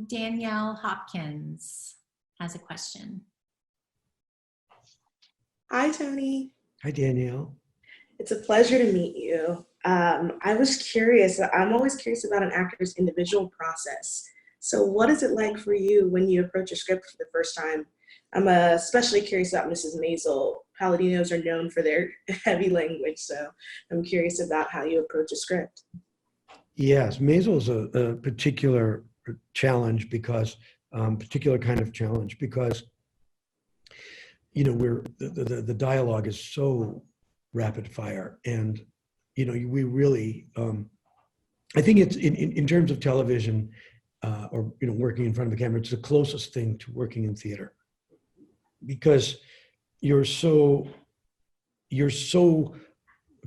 Danielle Hopkins has a question. Hi, Tony. Hi, Danielle. It's a pleasure to meet you. I was curious. I'm always curious about an actor's individual process. So what is it like for you when you approach a script for the first time? I'm especially curious about Mrs. Maisel. Paladinos are known for their heavy language, so I'm curious about how you approach a script. Yes, Maisel is a particular challenge because, particular kind of challenge because, we're the dialogue is so rapid fire, and we really, I think it's in terms of television or working in front of the camera, it's the closest thing to working in theater, because you're so you're so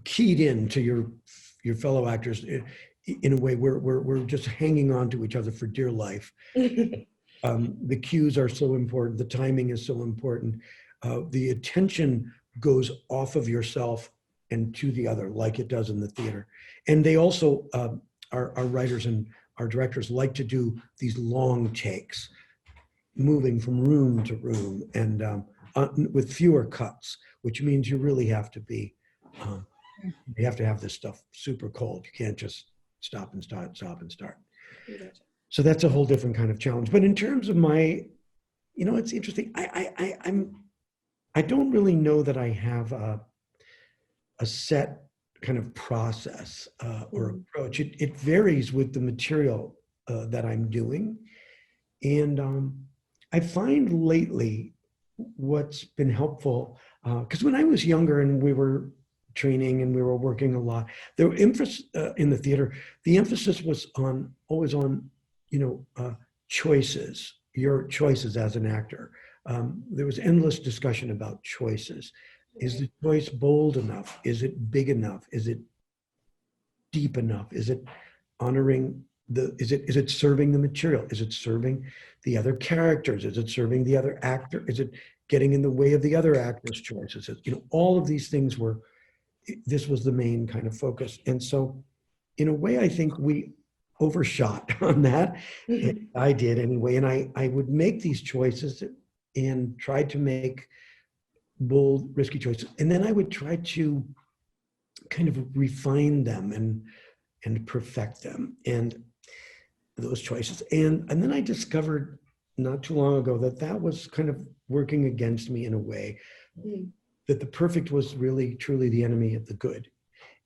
keyed in to your fellow actors in a way we're just hanging on to each other for dear life. The cues are so important. The timing is so important. The attention goes off of yourself and to the other, like it does in the theater. And they also, our writers and our directors like to do these long takes, moving from room to room, and with fewer cuts, which means you really have to be, you have to have this stuff super cold. You can't just stop and start, stop and start. So that's a whole different kind of challenge. But in terms of my, it's interesting. I don't really know that I have a set kind of process or approach. It varies with the material that I'm doing. And I find lately what's been helpful, because when I was younger and we were training and we were working a lot, the emphasis in the theater, the emphasis was always on choices, your choices as an actor. There was endless discussion about choices. Is the choice bold enough? Is it big enough? Is it deep enough? Is it honoring is it serving the material? Is it serving the other characters? Is it serving the other actor? Is it getting in the way of the other actor's choices? All of these things this was the main kind of focus. And so in a way, I think we overshot on that. I did anyway. And I would make these choices and try to make bold, risky choices. And then I would try to kind of refine them and perfect them and those choices. And then I discovered not too long ago that was kind of working against me in a way, that the perfect was really truly the enemy of the good,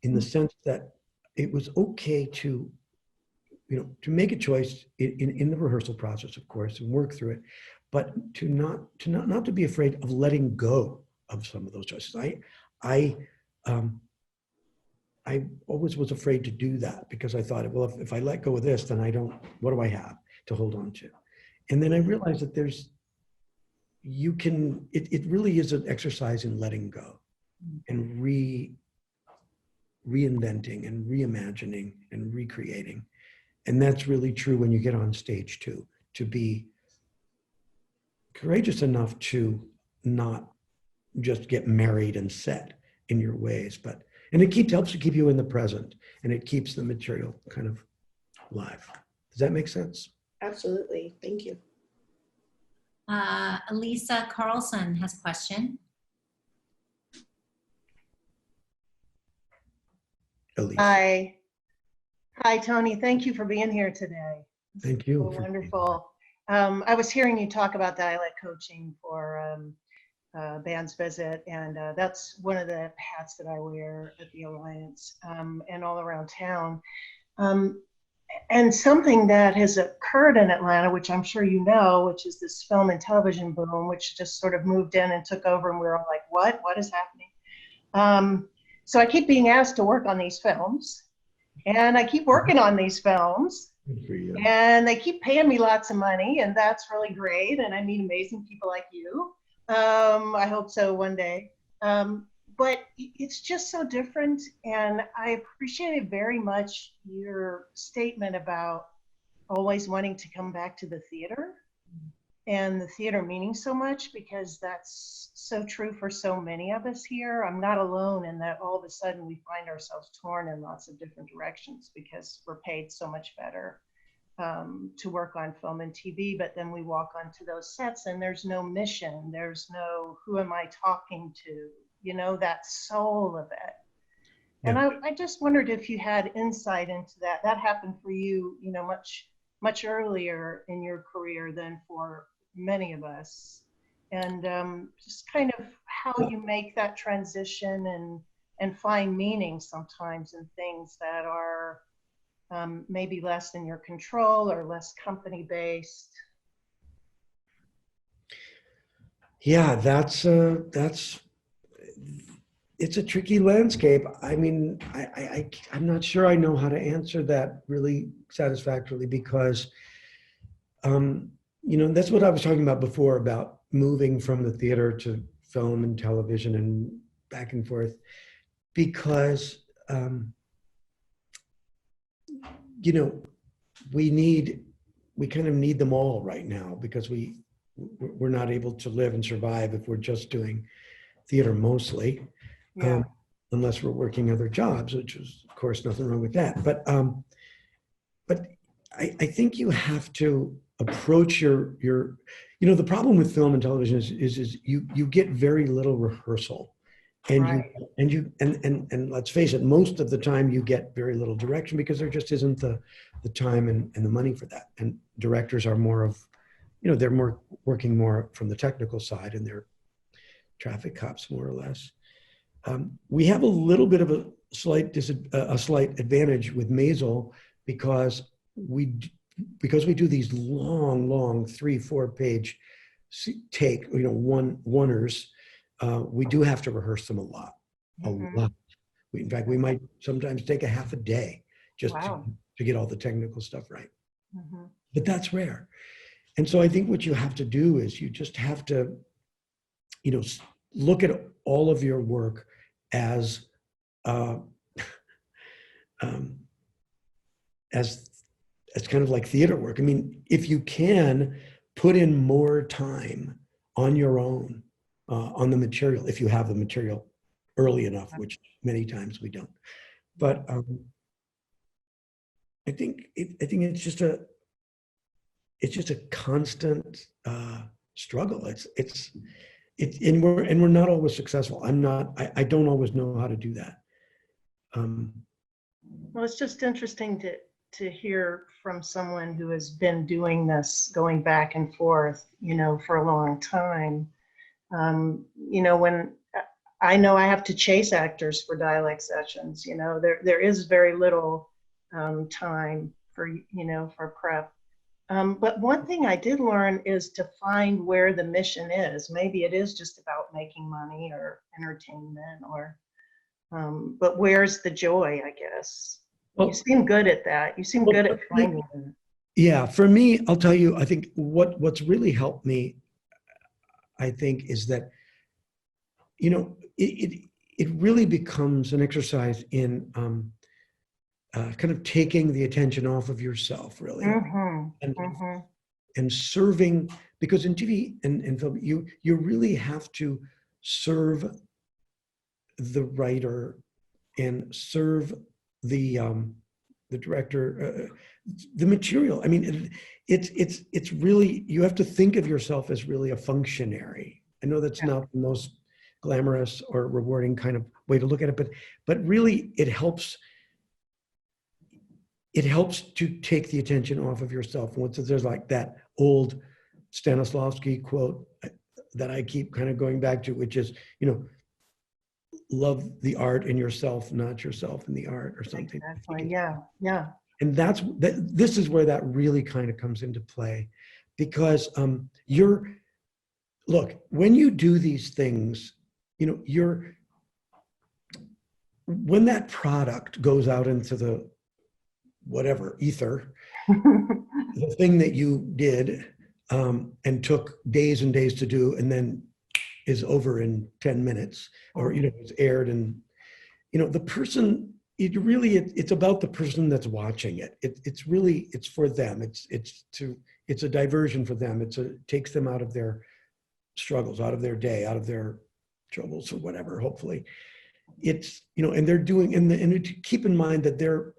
in the sense that it was okay to make a choice in the rehearsal process, of course, and work through it, but not to be afraid of letting go of some of those choices. I always was afraid to do that, because I thought, well, if I let go of this, then what do I have to hold on to? And then I realized that it really is an exercise in letting go and reinventing and reimagining and recreating. And that's really true when you get on stage too, to be courageous enough to not just get married and set in your ways, and it helps to keep you in the present, and it keeps the material kind of live. Does that make sense? Absolutely. Thank you. Elisa Carlson has a question. Elise. Hi, Tony. Thank you for being here today. Thank you. So wonderful. I was hearing you talk about dialect coaching for Band's Visit, and that's one of the hats that I wear at the Alliance and all around town. And something that has occurred in Atlanta, which I'm sure you know, which is this film and television boom, which just sort of moved in and took over, and we were all like, what is happening? So I keep being asked to work on these films, and I keep working on these films, and they keep paying me lots of money, and that's really great, and I meet amazing people like you. I hope so one day. But it's just so different, and I appreciated very much your statement about always wanting to come back to the theater, and the theater meaning so much, because that's so true for so many of us here. I'm not alone in that. All of a sudden we find ourselves torn in lots of different directions because we're paid so much better to work on film and TV, but then we walk onto those sets and there's no mission, there's no who am I talking to, that soul of it. And I just wondered if you had insight into that. That happened for you, much earlier in your career than for many of us. And just kind of how you make that transition and find meaning sometimes in things that are maybe less in your control or less company based. Yeah, it's a tricky landscape. I mean, I'm not sure I know how to answer that really satisfactorily, because, that's what I was talking about before, about moving from the theater to film and television back and forth because, you know, we kind of need them all right now because we're not able to live and survive if we're just doing theater mostly, Yeah. unless we're working other jobs, which is, of course, nothing wrong with that. But I think you have to approach your you know, the problem with film and television is you get very little rehearsal, and Right. and let's face it, most of the time you get very little direction because there just isn't the time and the money for that. And directors are more of, you know, they're more working more from the technical side, and they're traffic cops more or less. We have a little bit of a slight advantage with Maisel because we do these long 3-4 page take, you know, oneers. We do have to rehearse them a lot. In fact, we might sometimes take a half a day just Wow. to get all the technical stuff right. Mm-hmm. But that's rare. And so I think what you have to do is you just have to, you know, look at all of your work as kind of like theater work. I mean, if you can put in more time on your own, on the material, if you have the material early enough, which many times we don't. But I think it's just a constant struggle. And we're not always successful. I don't always know how to do that. Well, it's just interesting to hear from someone who has been doing this, going back and forth, you know, for a long time. You know, when I know I have to chase actors for dialect sessions, you know, there is very little time for, you know, for prep. But one thing I did learn is to find where the mission is. Maybe it is just about making money or entertainment, or but where's the joy, I guess. Well, you seem good at that. You seem good at finding it. Yeah, for me, I'll tell you, I think what's really helped me, I think, is that, you know, it really becomes an exercise in kind of taking the attention off of yourself, really, and serving, because in TV and film, you really have to serve the writer and serve the director, the material. I mean, it's really, you have to think of yourself as really a functionary. I know that's not the most glamorous or rewarding kind of way to look at it, but really it helps to take the attention off of yourself. Once there's like that old Stanislavski quote that I keep kind of going back to, which is, you know, love the art in yourself, not yourself in the art, or something. Exactly. Yeah. And this is where that really kind of comes into play, because look, when you do these things, you know, when that product goes out into the whatever ether, the thing that you did and took days and days to do, and then is over in 10 minutes, or, you know, it's aired, and, you know, the person, it's about the person that's watching it. It's for them. It's a diversion for them. It takes them out of their struggles, out of their day, out of their troubles, or whatever, hopefully. It's, you know, and they're doing, and keep in mind that they're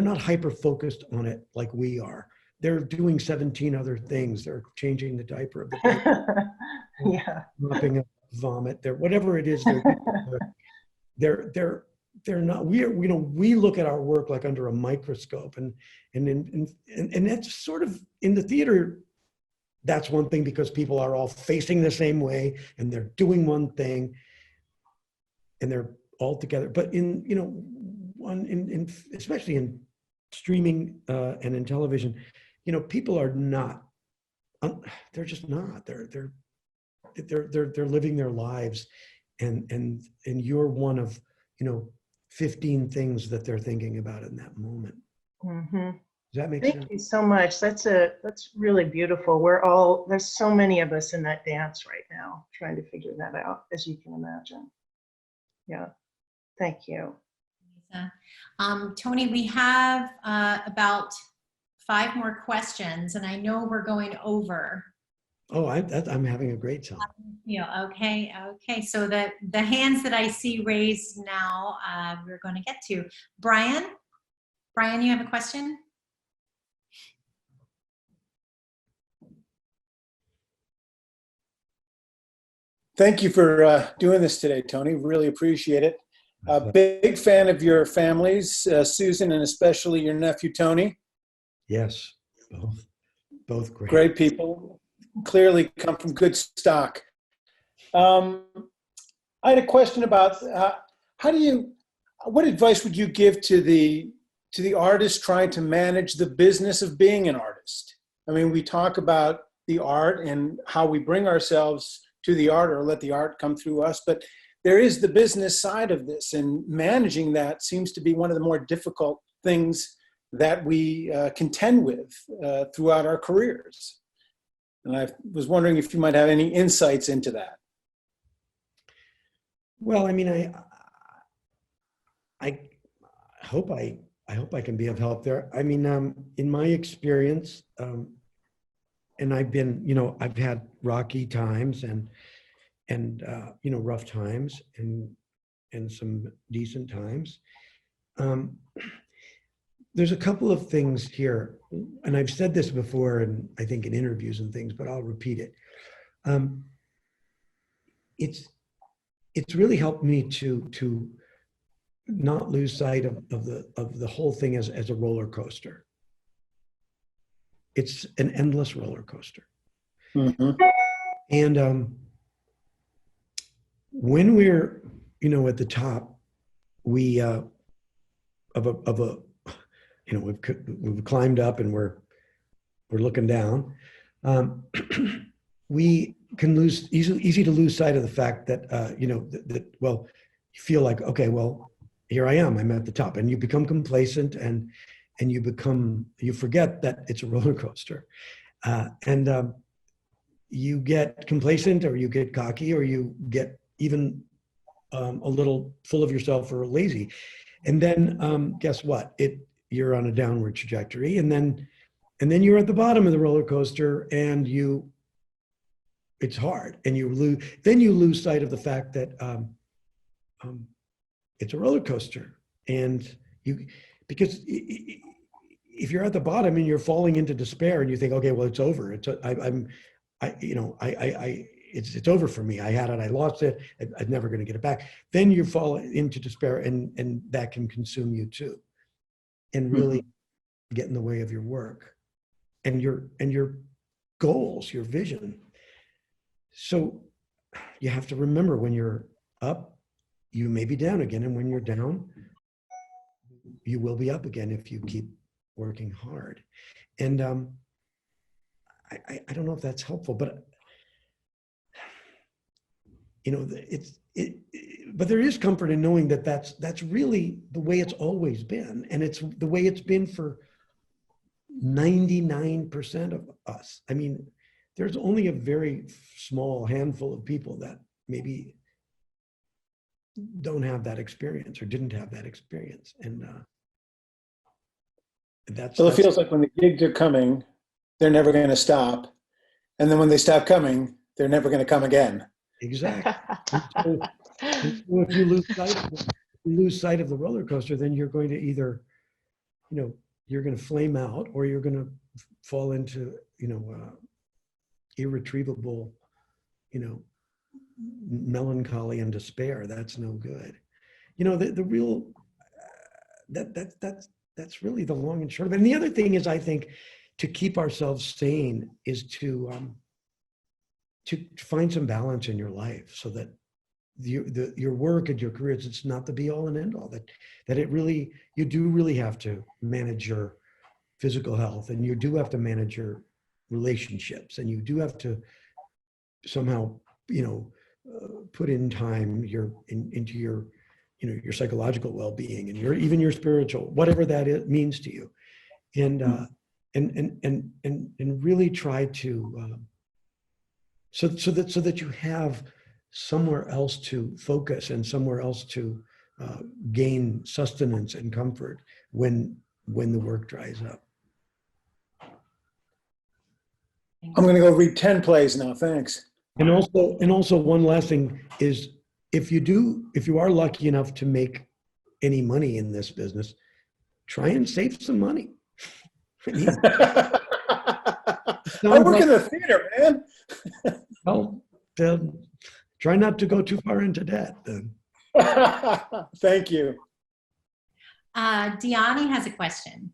not hyper focused on it like we are. They're doing 17 other things. They're changing the diaper of the baby, mopping up vomit. They're whatever it is. They're not. We look at our work like under a microscope, and that's sort of in the theater. That's one thing, because people are all facing the same way and they're doing one thing, and they're all together. But in, you know, especially in streaming and in television, you know, people are not. They're just not. They're living their lives, and you're one of, you know, 15 things that they're thinking about in that moment. Does that make sense? Thank you so much. That's really beautiful. There's so many of us in that dance right now, trying to figure that out, as you can imagine. Yeah. Thank you. Tony, we have about 5 more questions, and I know we're going over. Oh, I'm having a great time. Yeah, okay. So the hands that I see raised now, we're going to get to. Brian, you have a question? Thank you for doing this today, Tony. Really appreciate it. Big fan of your families, Susan, and especially your nephew, Tony. Yes, both great. Great people. Clearly come from good stock. I had a question about what advice would you give to the artist trying to manage the business of being an artist? I mean, we talk about the art and how we bring ourselves to the art or let the art come through us, but there is the business side of this, and managing that seems to be one of the more difficult things that we contend with throughout our careers. And I was wondering if you might have any insights into that. Well, I mean, I hope I can be of help there. I mean, in my experience, and I've had rocky times and rough times and some decent times. There's a couple of things here, and I've said this before, and I think in interviews and things, but I'll repeat it. It's really helped me to not lose sight of the whole thing as a roller coaster. It's an endless roller coaster. Mm-hmm. And when we're at the top, we've climbed up and we're looking down. We can easy to lose sight of the fact that that you feel like, okay, well, here I am, I'm at the top, and you become complacent and you forget that it's a roller coaster, and you get complacent, or you get cocky, or you get even a little full of yourself or lazy, and then guess what? You're on a downward trajectory, and then you're at the bottom of the roller coaster, and it's hard, and you lose sight of the fact that it's a roller coaster, and because if you're at the bottom and you're falling into despair, and you think, okay, well, it's over. It's over for me. I had it. I lost it. I'm never going to get it back. Then you fall into despair, and that can consume you too, and really get in the way of your work and your goals, your vision. So you have to remember, when you're up, you may be down again, and when you're down, you will be up again if you keep working hard. And I don't know if that's helpful, but but there is comfort in knowing that that's really the way it's always been, and it's the way it's been for 99% of us. I mean, there's only a very small handful of people that maybe don't have that experience or didn't have that experience, and it feels like when the gigs are coming, they're never going to stop, and then when they stop coming, they're never going to come again. Exactly. So if you lose sight of the roller coaster, then you're going to either, you're going to flame out, or you're going to fall into, irretrievable, melancholy and despair. That's no good. The real, that's really the long and short of it. And the other thing is, I think, to keep ourselves sane is to find some balance in your life, so that your work and your career, it's not the be all and end all, that you do really have to manage your physical health, and you do have to manage your relationships, and you do have to somehow, put in time into your, your psychological well-being, and even your spiritual, whatever that means to you. And really try to, so that you have somewhere else to focus and somewhere else to gain sustenance and comfort when the work dries up. I'm going to go read 10 plays now. Thanks. And also one last thing is, if you are lucky enough to make any money in this business, try and save some money. I work in the theater, man. Well, try not to go too far into debt then. Thank you. Diani has a question.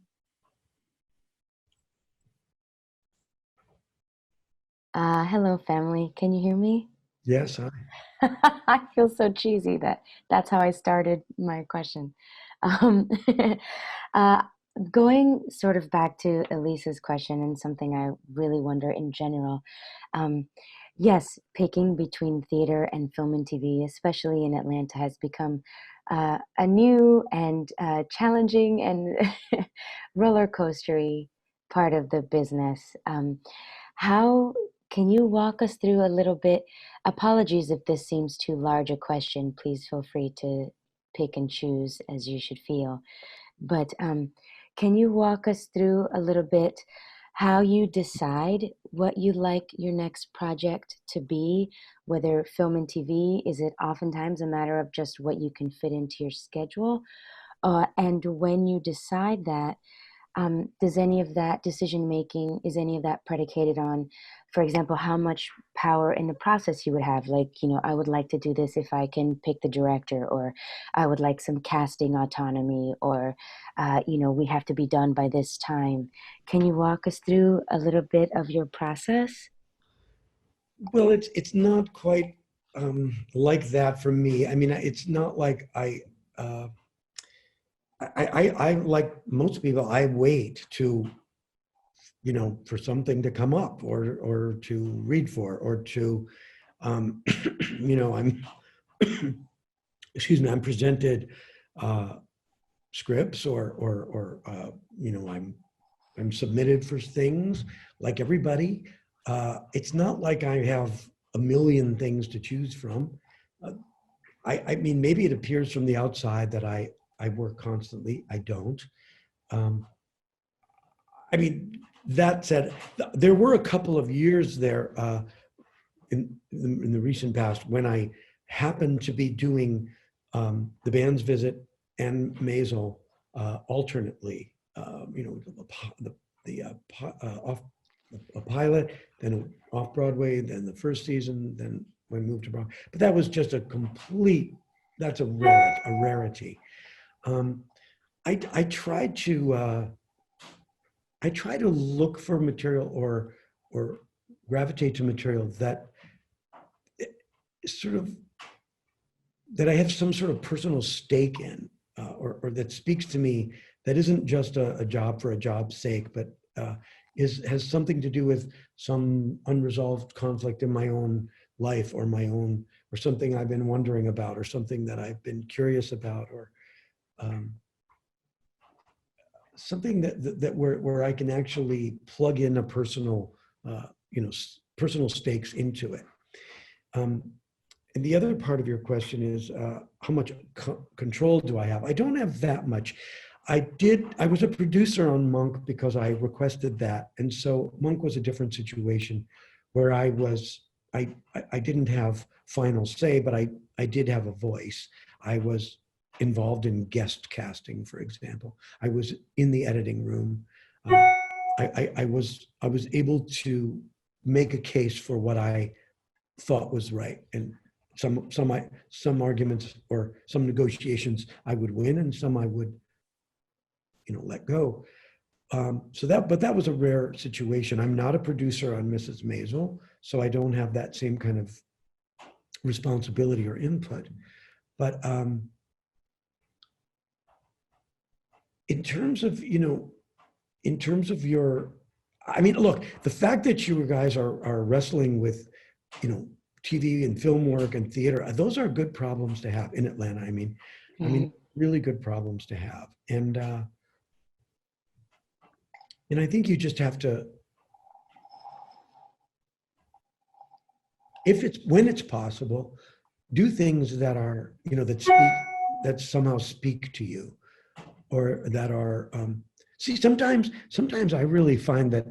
Hello, family. Can you hear me? Yes, I feel so cheesy that's how I started my question. Um, going sort of back to Elisa's question and something I really wonder in general. Yes, picking between theater and film and TV, especially in Atlanta, has become a new and challenging and roller coastery part of the business. How can you walk us through a little bit? Apologies if this seems too large a question. Please feel free to pick and choose as you should feel. But can you walk us through a little bit how you decide what you'd like your next project to be, whether film and TV? Is it oftentimes a matter of just what you can fit into your schedule? And when you decide that, does any of that decision making, is any of that predicated on, for example, how much power in the process you would have? Like, I would like to do this if I can pick the director, or I would like some casting autonomy, or, we have to be done by this time. Can you walk us through a little bit of your process? Well, it's not quite like that for me. I mean, it's not like I like most people, I wait to, for something to come up or to read for, or to, I'm, excuse me, I'm presented scripts or I'm submitted for things like everybody. It's not like I have a million things to choose from. I mean, maybe it appears from the outside that I work constantly. I don't. I mean, that said, there were a couple of years there in the recent past when I happened to be doing the band's visit and Maisel alternately. A pilot, then off Broadway, then the first season, then we moved to Broadway. But that was just that's a rarity. I try to look for material or gravitate to material that that I have some sort of personal stake in, or that speaks to me, that isn't just a job for a job's sake, but has something to do with some unresolved conflict in my own life, or or something I've been wondering about, or something that I've been curious about, or something that where I can actually plug in a personal stakes into it. And the other part of your question is how much control do I have? I don't have that much. I was a producer on Monk because I requested that. And so Monk was a different situation where I didn't have final say, but I did have a voice. I was involved in guest casting, for example. I was in the editing room. I was able to make a case for what I thought was right. And some arguments or some negotiations I would win, and some I would let go. But that was a rare situation. I'm not a producer on Mrs. Maisel, so I don't have that same kind of responsibility or input. But in terms of your, I mean, look, the fact that you guys are wrestling with, TV and film work and theater, those are good problems to have in Atlanta. I mean, really good problems to have. And I think you just have to, when it's possible, do things that are, that somehow speak to you, or that are, see, sometimes I really find that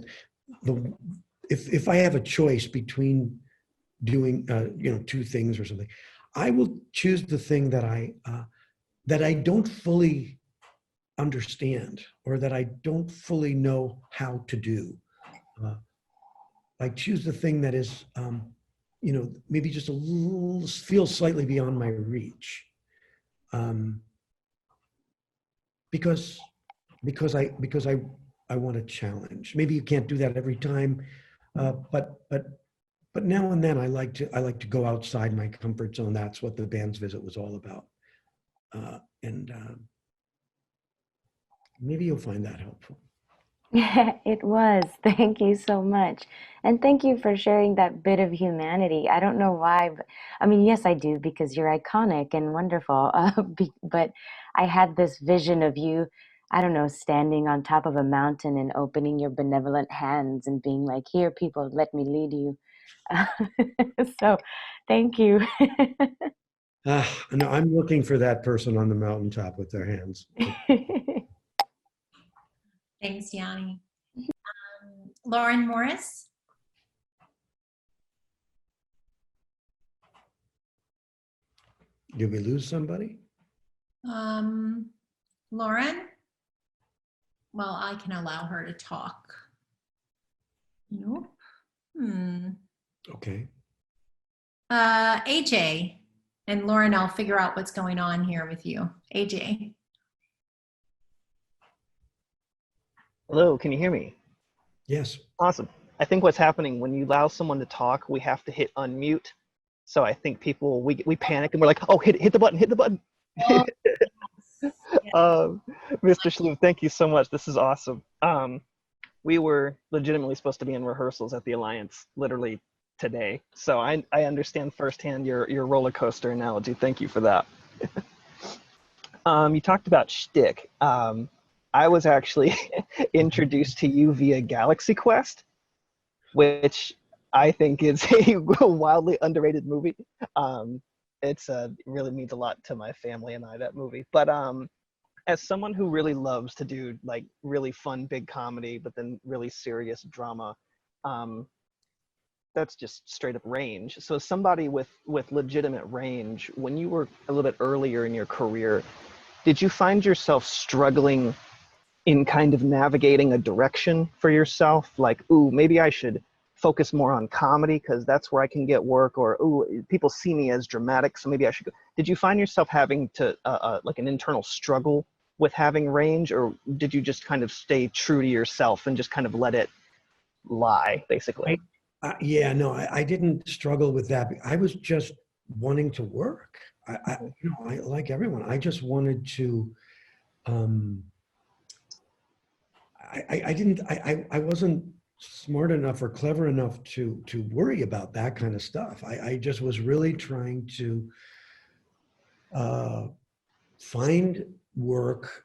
if I have a choice between doing, two things or something, I will choose the thing that I don't fully understand, or that I don't fully know how to do. I choose the thing that is, maybe just a little, feels slightly beyond my reach. Because I want a challenge. Maybe you can't do that every time, but now and then I like to go outside my comfort zone. That's what the band's visit was all about, and maybe you'll find that helpful. It was. Thank you so much. And thank you for sharing that bit of humanity. I don't know why, but I mean, yes, I do, because you're iconic and wonderful. But I had this vision of you, I don't know, standing on top of a mountain and opening your benevolent hands and being like, here, people, let me lead you. So thank you. No, I'm looking for that person on the mountaintop with their hands. Thanks, Yanni. Lauren Morris. Did we lose somebody? Lauren? Well, I can allow her to talk. Nope. Okay. AJ. And Lauren, I'll figure out what's going on here with you. AJ. Hello, can you hear me? Yes. Awesome. I think what's happening when you allow someone to talk, we have to hit unmute. So I think people, we panic and we're like, oh, hit the button, hit the button. Oh, yes. Mr. Shalhoub, thank you so much. This is awesome. We were legitimately supposed to be in rehearsals at the Alliance literally today. So I understand firsthand your roller coaster analogy. Thank you for that. You talked about shtick. I was actually introduced to you via Galaxy Quest, which I think is a wildly underrated movie. It really means a lot to my family and I, that movie. But as someone who really loves to do like really fun, big comedy, but then really serious drama, that's just straight up range. So as somebody with legitimate range, when you were a little bit earlier in your career, did you find yourself struggling in kind of navigating a direction for yourself? Like, ooh, maybe I should focus more on comedy because that's where I can get work, or ooh, people see me as dramatic, so maybe I should go. Did you find yourself having to like an internal struggle with having range, or did you just kind of stay true to yourself and just kind of let it lie, basically? Yeah, no, I didn't struggle with that. I was just wanting to work. I like everyone, I just wanted to, I wasn't smart enough or clever enough to worry about that kind of stuff. I just was really trying to find work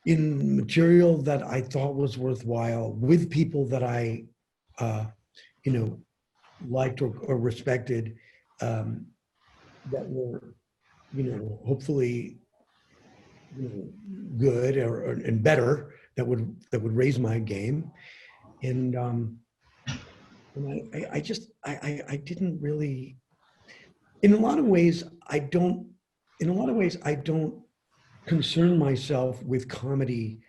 in material that I thought was worthwhile with people that I, liked or respected, that were, hopefully, good and better, that would raise my game. And I didn't really, in a lot of ways I don't concern myself with comedy,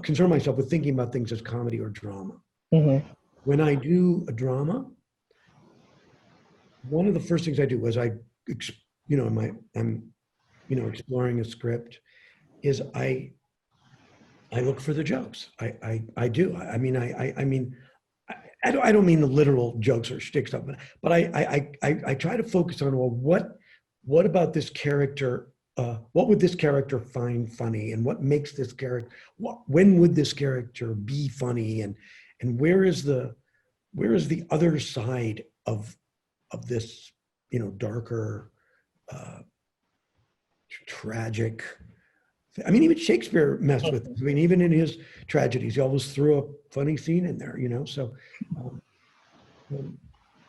concern myself with thinking about things as comedy or drama. Mm-hmm. When I do a drama, one of the first things I do was I'm exploring a script, is I look for the jokes. I do. I don't mean the literal jokes or shtick stuff, but I try to focus on, well, what about this character? What would this character find funny, and what makes this character? When would this character be funny, and where is the other side of this, darker, tragic. I mean, even Shakespeare messed with it. I mean, even in his tragedies, he always threw a funny scene in there, So,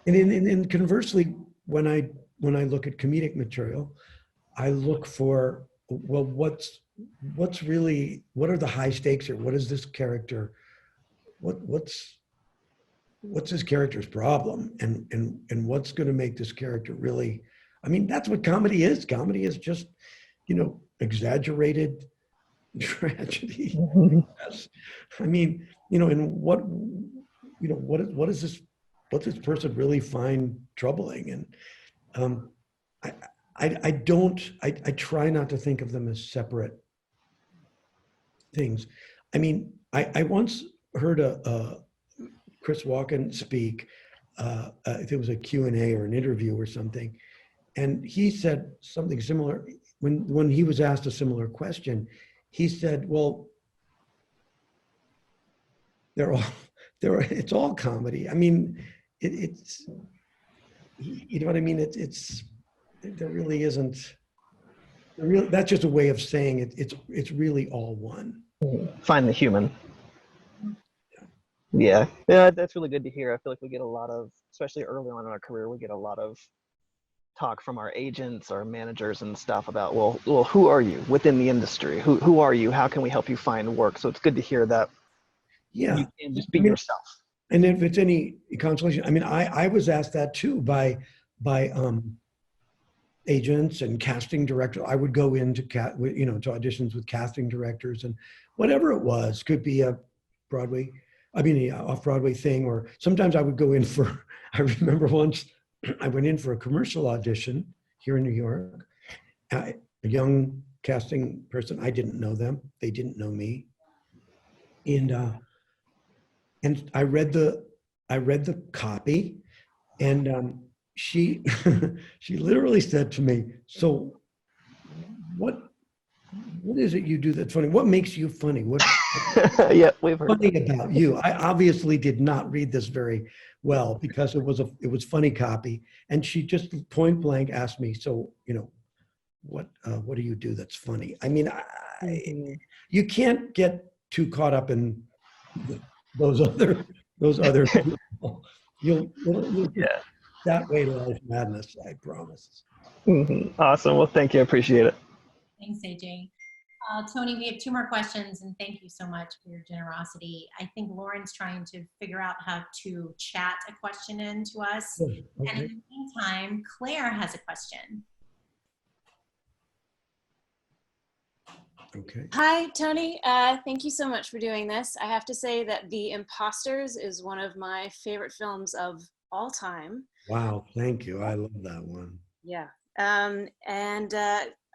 and conversely, when I look at comedic material, I look for, well, what are the high stakes here? What is this character? What's his character's problem? And what's going to make this character really, I mean, that's what comedy is. Comedy is just, exaggerated tragedy. Yes. I mean, and what's this person really find troubling? And I try not to think of them as separate things. I mean, I once heard a Chris Walken speak, if it was a Q&A or an interview or something, and he said something similar when he was asked a similar question. He said, well, it's all comedy. I mean, it's, you know what I mean? There really isn't, that's just a way of saying it. It's really all one. Find the human. Yeah, that's really good to hear. I feel like we get a lot of, especially early on in our career, we get a lot of talk from our agents, our managers and stuff about, well, who are you within the industry? Who are you? How can we help you find work? So it's good to hear that. Yeah. You can just be yourself. And if it's any consolation, I mean, I was asked that too by agents and casting directors. I would go into to auditions with casting directors, and whatever it was, could be a off-Broadway thing, or sometimes I would go in for, I remember once I went in for a commercial audition here in New York. A young casting person, I didn't know them, they didn't know me. And I read the copy, and she she literally said to me, so what is it you do that's funny? What makes you funny? What Yeah, we've heard funny about you? I obviously did not read this very well because it was funny copy, and she just point blank asked me, so what do you do that's funny? I mean, you can't get too caught up in those other people. You'll Yeah. that way to life madness, I promise. Awesome. Well, thank you. I appreciate it. Thanks, AJ. Tony, we have 2 more questions, and thank you so much for your generosity. I think Lauren's trying to figure out how to chat a question in to us. Okay. And in the meantime, Claire has a question. Okay. Hi, Tony. Thank you so much for doing this. I have to say that The Imposters is one of my favorite films of all time. Wow, thank you. I love that one. Yeah.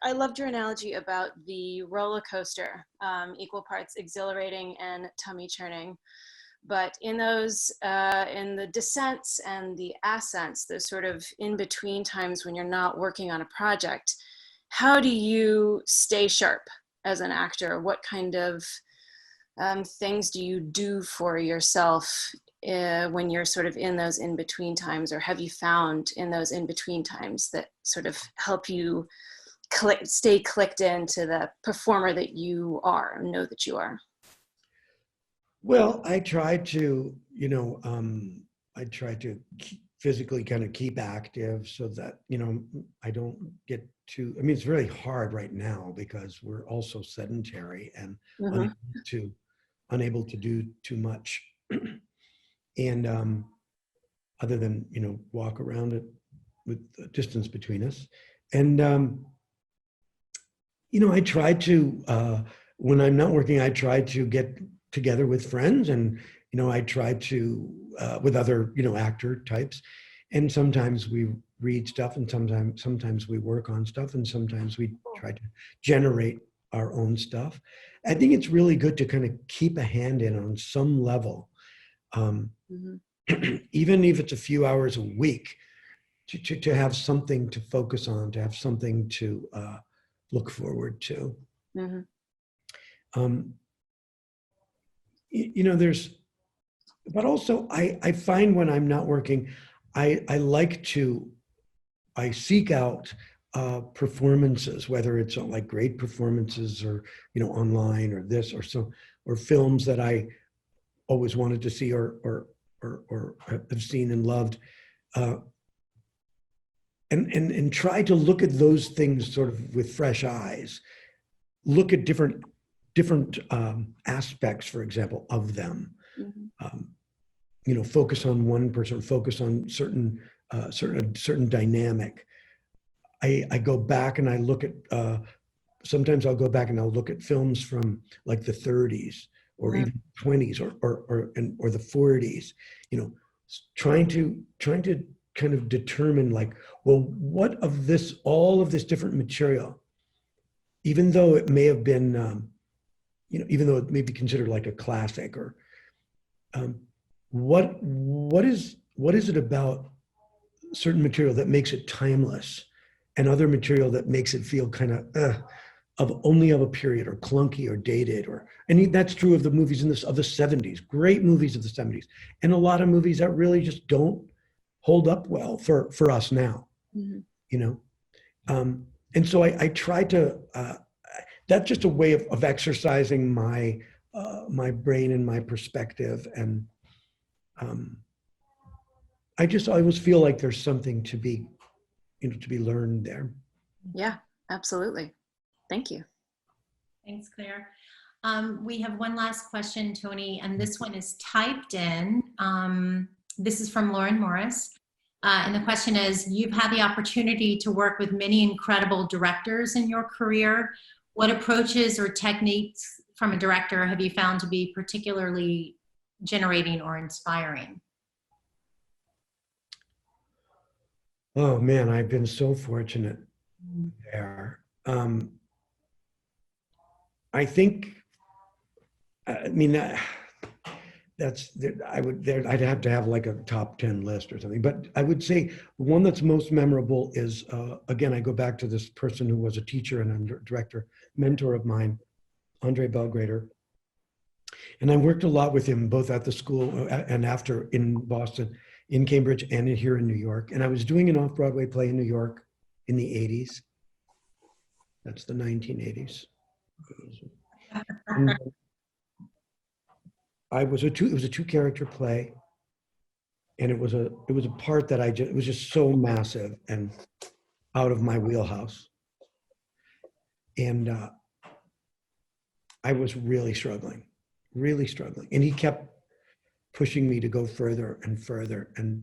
I loved your analogy about the roller coaster, equal parts exhilarating and tummy churning. But in those, in the descents and the ascents, those sort of in-between times when you're not working on a project, how do you stay sharp as an actor? What kind of things do you do for yourself when you're sort of in those in-between times, or have you found in those in-between times that sort of help you stay clicked into the performer that you are, and know that you are? Well, I try to, physically kind of keep active so that, I don't get too, I mean, it's really hard right now because we're also sedentary and unable to do too much. And other than, walk around it with the distance between us. And, I try to, when I'm not working, I try to get together with friends, and, I try to, with other, actor types. And sometimes we read stuff, and sometimes we work on stuff, and sometimes we try to generate our own stuff. I think it's really good to kind of keep a hand in on some level, even if it's a few hours a week, to have something to focus on, to have something to look forward to. But also I find when I'm not working, I seek out performances, whether it's like great performances or, online or this or so, or films that I always wanted to see or have seen and loved. and try to look at those things sort of with fresh eyes. Look at different aspects, for example, of them. Focus on one person, focus on certain dynamic. I go back and I look at, sometimes I'll go back and I'll look at films from like the 30s or even 20s or the 40s, trying to kind of determine like, well, what of this, all of this different material, even though it may have been, even though it may be considered like a classic, or what is it about certain material that makes it timeless, and other material that makes it feel kind of only of a period, or clunky or dated, and that's true of the movies of the 70s, great movies of the 70s, and a lot of movies that really just don't hold up well for us now, and so I try to, that's just a way of exercising my brain and my perspective. And I always feel like there's something to be learned there. Yeah, absolutely. Thank you. Thanks, Claire. We have one last question, Tony, and this one is typed in. This is from Lauren Morris. And the question is, you've had the opportunity to work with many incredible directors in your career. What approaches or techniques from a director have you found to be particularly generating or inspiring? Oh man, I've been so fortunate there. I think, I'd have to have like a top 10 list or something, but I would say the one that's most memorable is, again, I go back to this person who was a teacher and a director, mentor of mine, Andre Belgrader. And I worked a lot with him, both at the school and after in Boston, in Cambridge, and here in New York. And I was doing an off-Broadway play in New York in the 80s. That's the 1980s. And it was a two-character play, and it was a part that it was just so massive and out of my wheelhouse. And I was really struggling. And he kept pushing me to go further and further and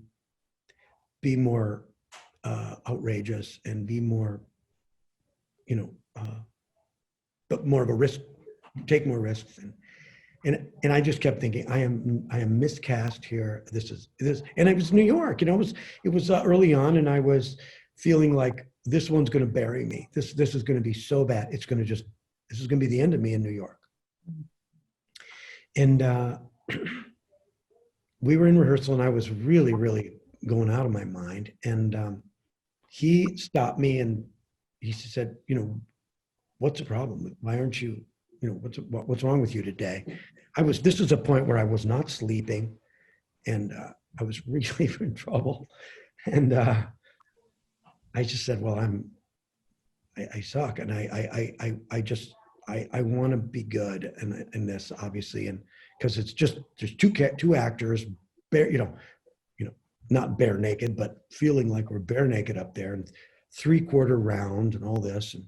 be more outrageous and be more, but more of a risk, take more risks. And I just kept thinking, I am miscast here. This, and it was New York, it was early on, and I was feeling like this one's going to bury me. This is going to be so bad. This is going to be the end of me in New York. And we were in rehearsal, and I was really, really going out of my mind. And he stopped me and he said, what's the problem? Why aren't you, what's wrong with you today? This is a point where I was not sleeping, and I was really in trouble. And I just said, well, I suck. And I want to be good in this, obviously. And because there's two actors, not bare naked, but feeling like we're bare naked up there, and 3/4 round and all this, and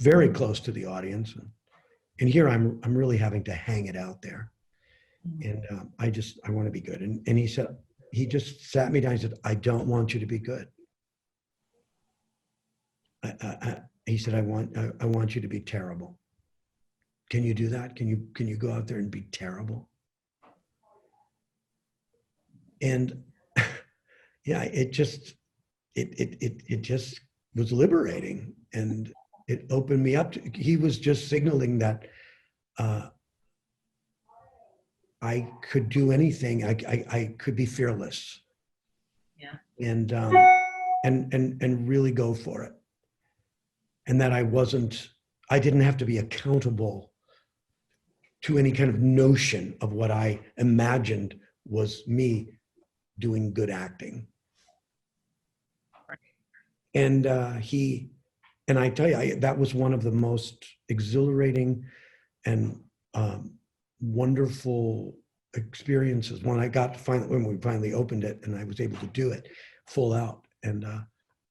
very close to the audience. And here I'm really having to hang it out there. And I want to be good. And he just sat me down. He said, I don't want you to be good. He said, I want you to be terrible. Can you do that? Can you go out there and be terrible? And yeah, it just was liberating, and it opened me up. He was just signaling that I could do anything. I could be fearless. Yeah. And really go for it. And that I didn't have to be accountable to any kind of notion of what I imagined was me doing good acting. And I tell you, that was one of the most exhilarating and wonderful experiences when we finally opened it and I was able to do it full out. And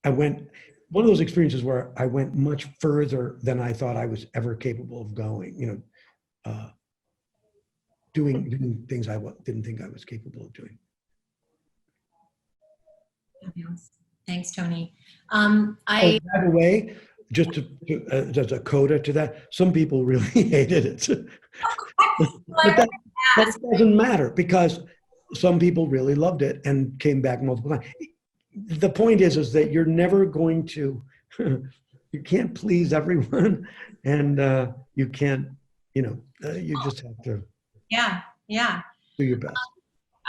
one of those experiences where I went much further than I thought I was ever capable of going, doing things I didn't think I was capable of doing. Thanks, Tony. By the way, just as a coda to that, some people really hated it. But that doesn't matter because some people really loved it and came back multiple times. The point is that you're never going to, you can't please everyone, and you can't, you just have to. Yeah. Do your best.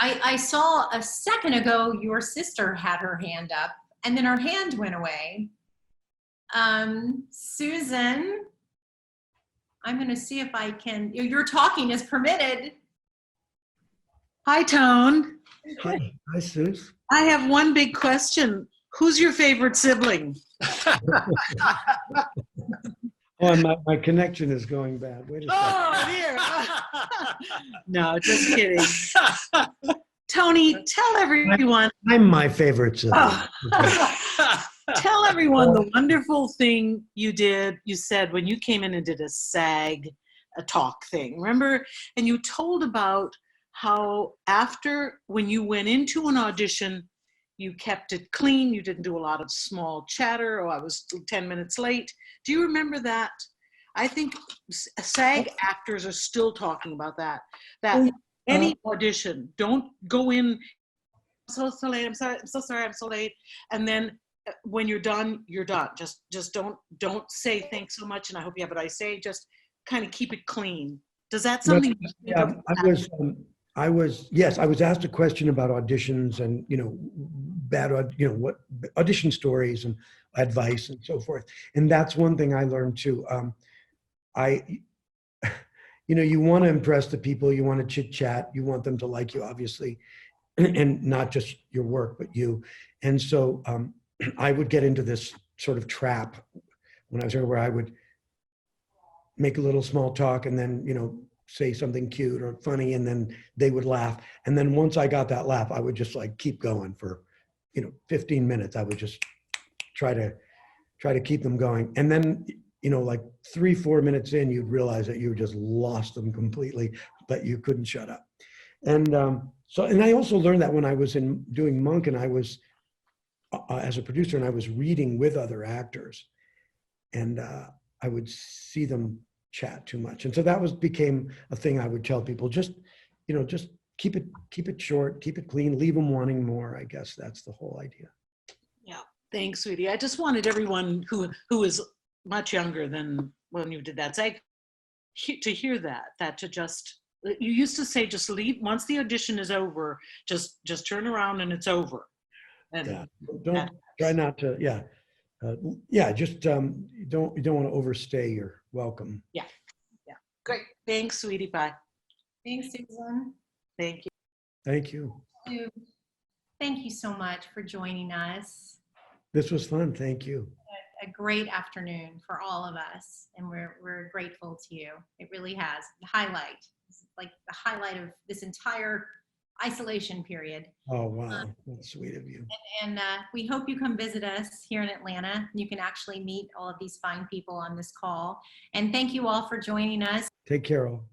I saw a second ago your sister had her hand up, and then her hand went away. Susan, I'm going to see if I can. Your talking is permitted. Hi, Tone. Hi, Suze. I have one big question. Who's your favorite sibling? Oh, my connection is going bad. Wait a second. Oh, dear. No, just kidding. Tony, tell everyone. I'm my favorite sibling. Oh. Tell everyone the wonderful thing you did. You said when you came in and did a SAG, a talk thing, remember? And you told about how when you went into an audition, you kept it clean. You didn't do a lot of small chatter. I was 10 minutes late. Do you remember that? I think SAG actors are still talking about that. Any audition, don't go in, I'm so late, I'm so sorry, I'm so late. And then when you're done, you're done. Just don't say thanks so much and I hope you have a nice day. Just kind of keep it clean. Does that something? Yeah, I was asked a question about auditions and, what audition stories and advice and so forth. And that's one thing I learned too. You want to impress the people, you want to chit chat, you want them to like you, obviously, and not just your work, but you. And so I would get into this sort of trap when I was there where I would make a little small talk and then, say something cute or funny, and then they would laugh. And then once I got that laugh, I would just keep going for, 15 minutes. I would just try to keep them going. And then, 3-4 minutes in, you'd realize that you just lost them completely, but you couldn't shut up. And and I also learned that when I was doing Monk, and I was as a producer, and I was reading with other actors, and I would see them chat too much, and so that became a thing I would tell people. Just keep it short, keep it clean, leave them wanting more. I guess that's the whole idea. Yeah, thanks, sweetie. I just wanted everyone who is much younger than when you did that SAG to hear that to just. You used to say just leave once the audition is over. Just turn around and it's over. And yeah, don't try not to. Yeah. Just you don't want to overstay your welcome. Yeah. Great. Thanks, sweetie pie. Thanks, Susan. Thank you. Thank you. Thank you so much for joining us. This was fun. Thank you. A great afternoon for all of us, and we're grateful to you. It really has the highlight. It's like the highlight of this entire isolation period. Oh, wow. That's sweet of you. And we hope you come visit us here in Atlanta. You can actually meet all of these fine people on this call. And thank you all for joining us. Take care, all.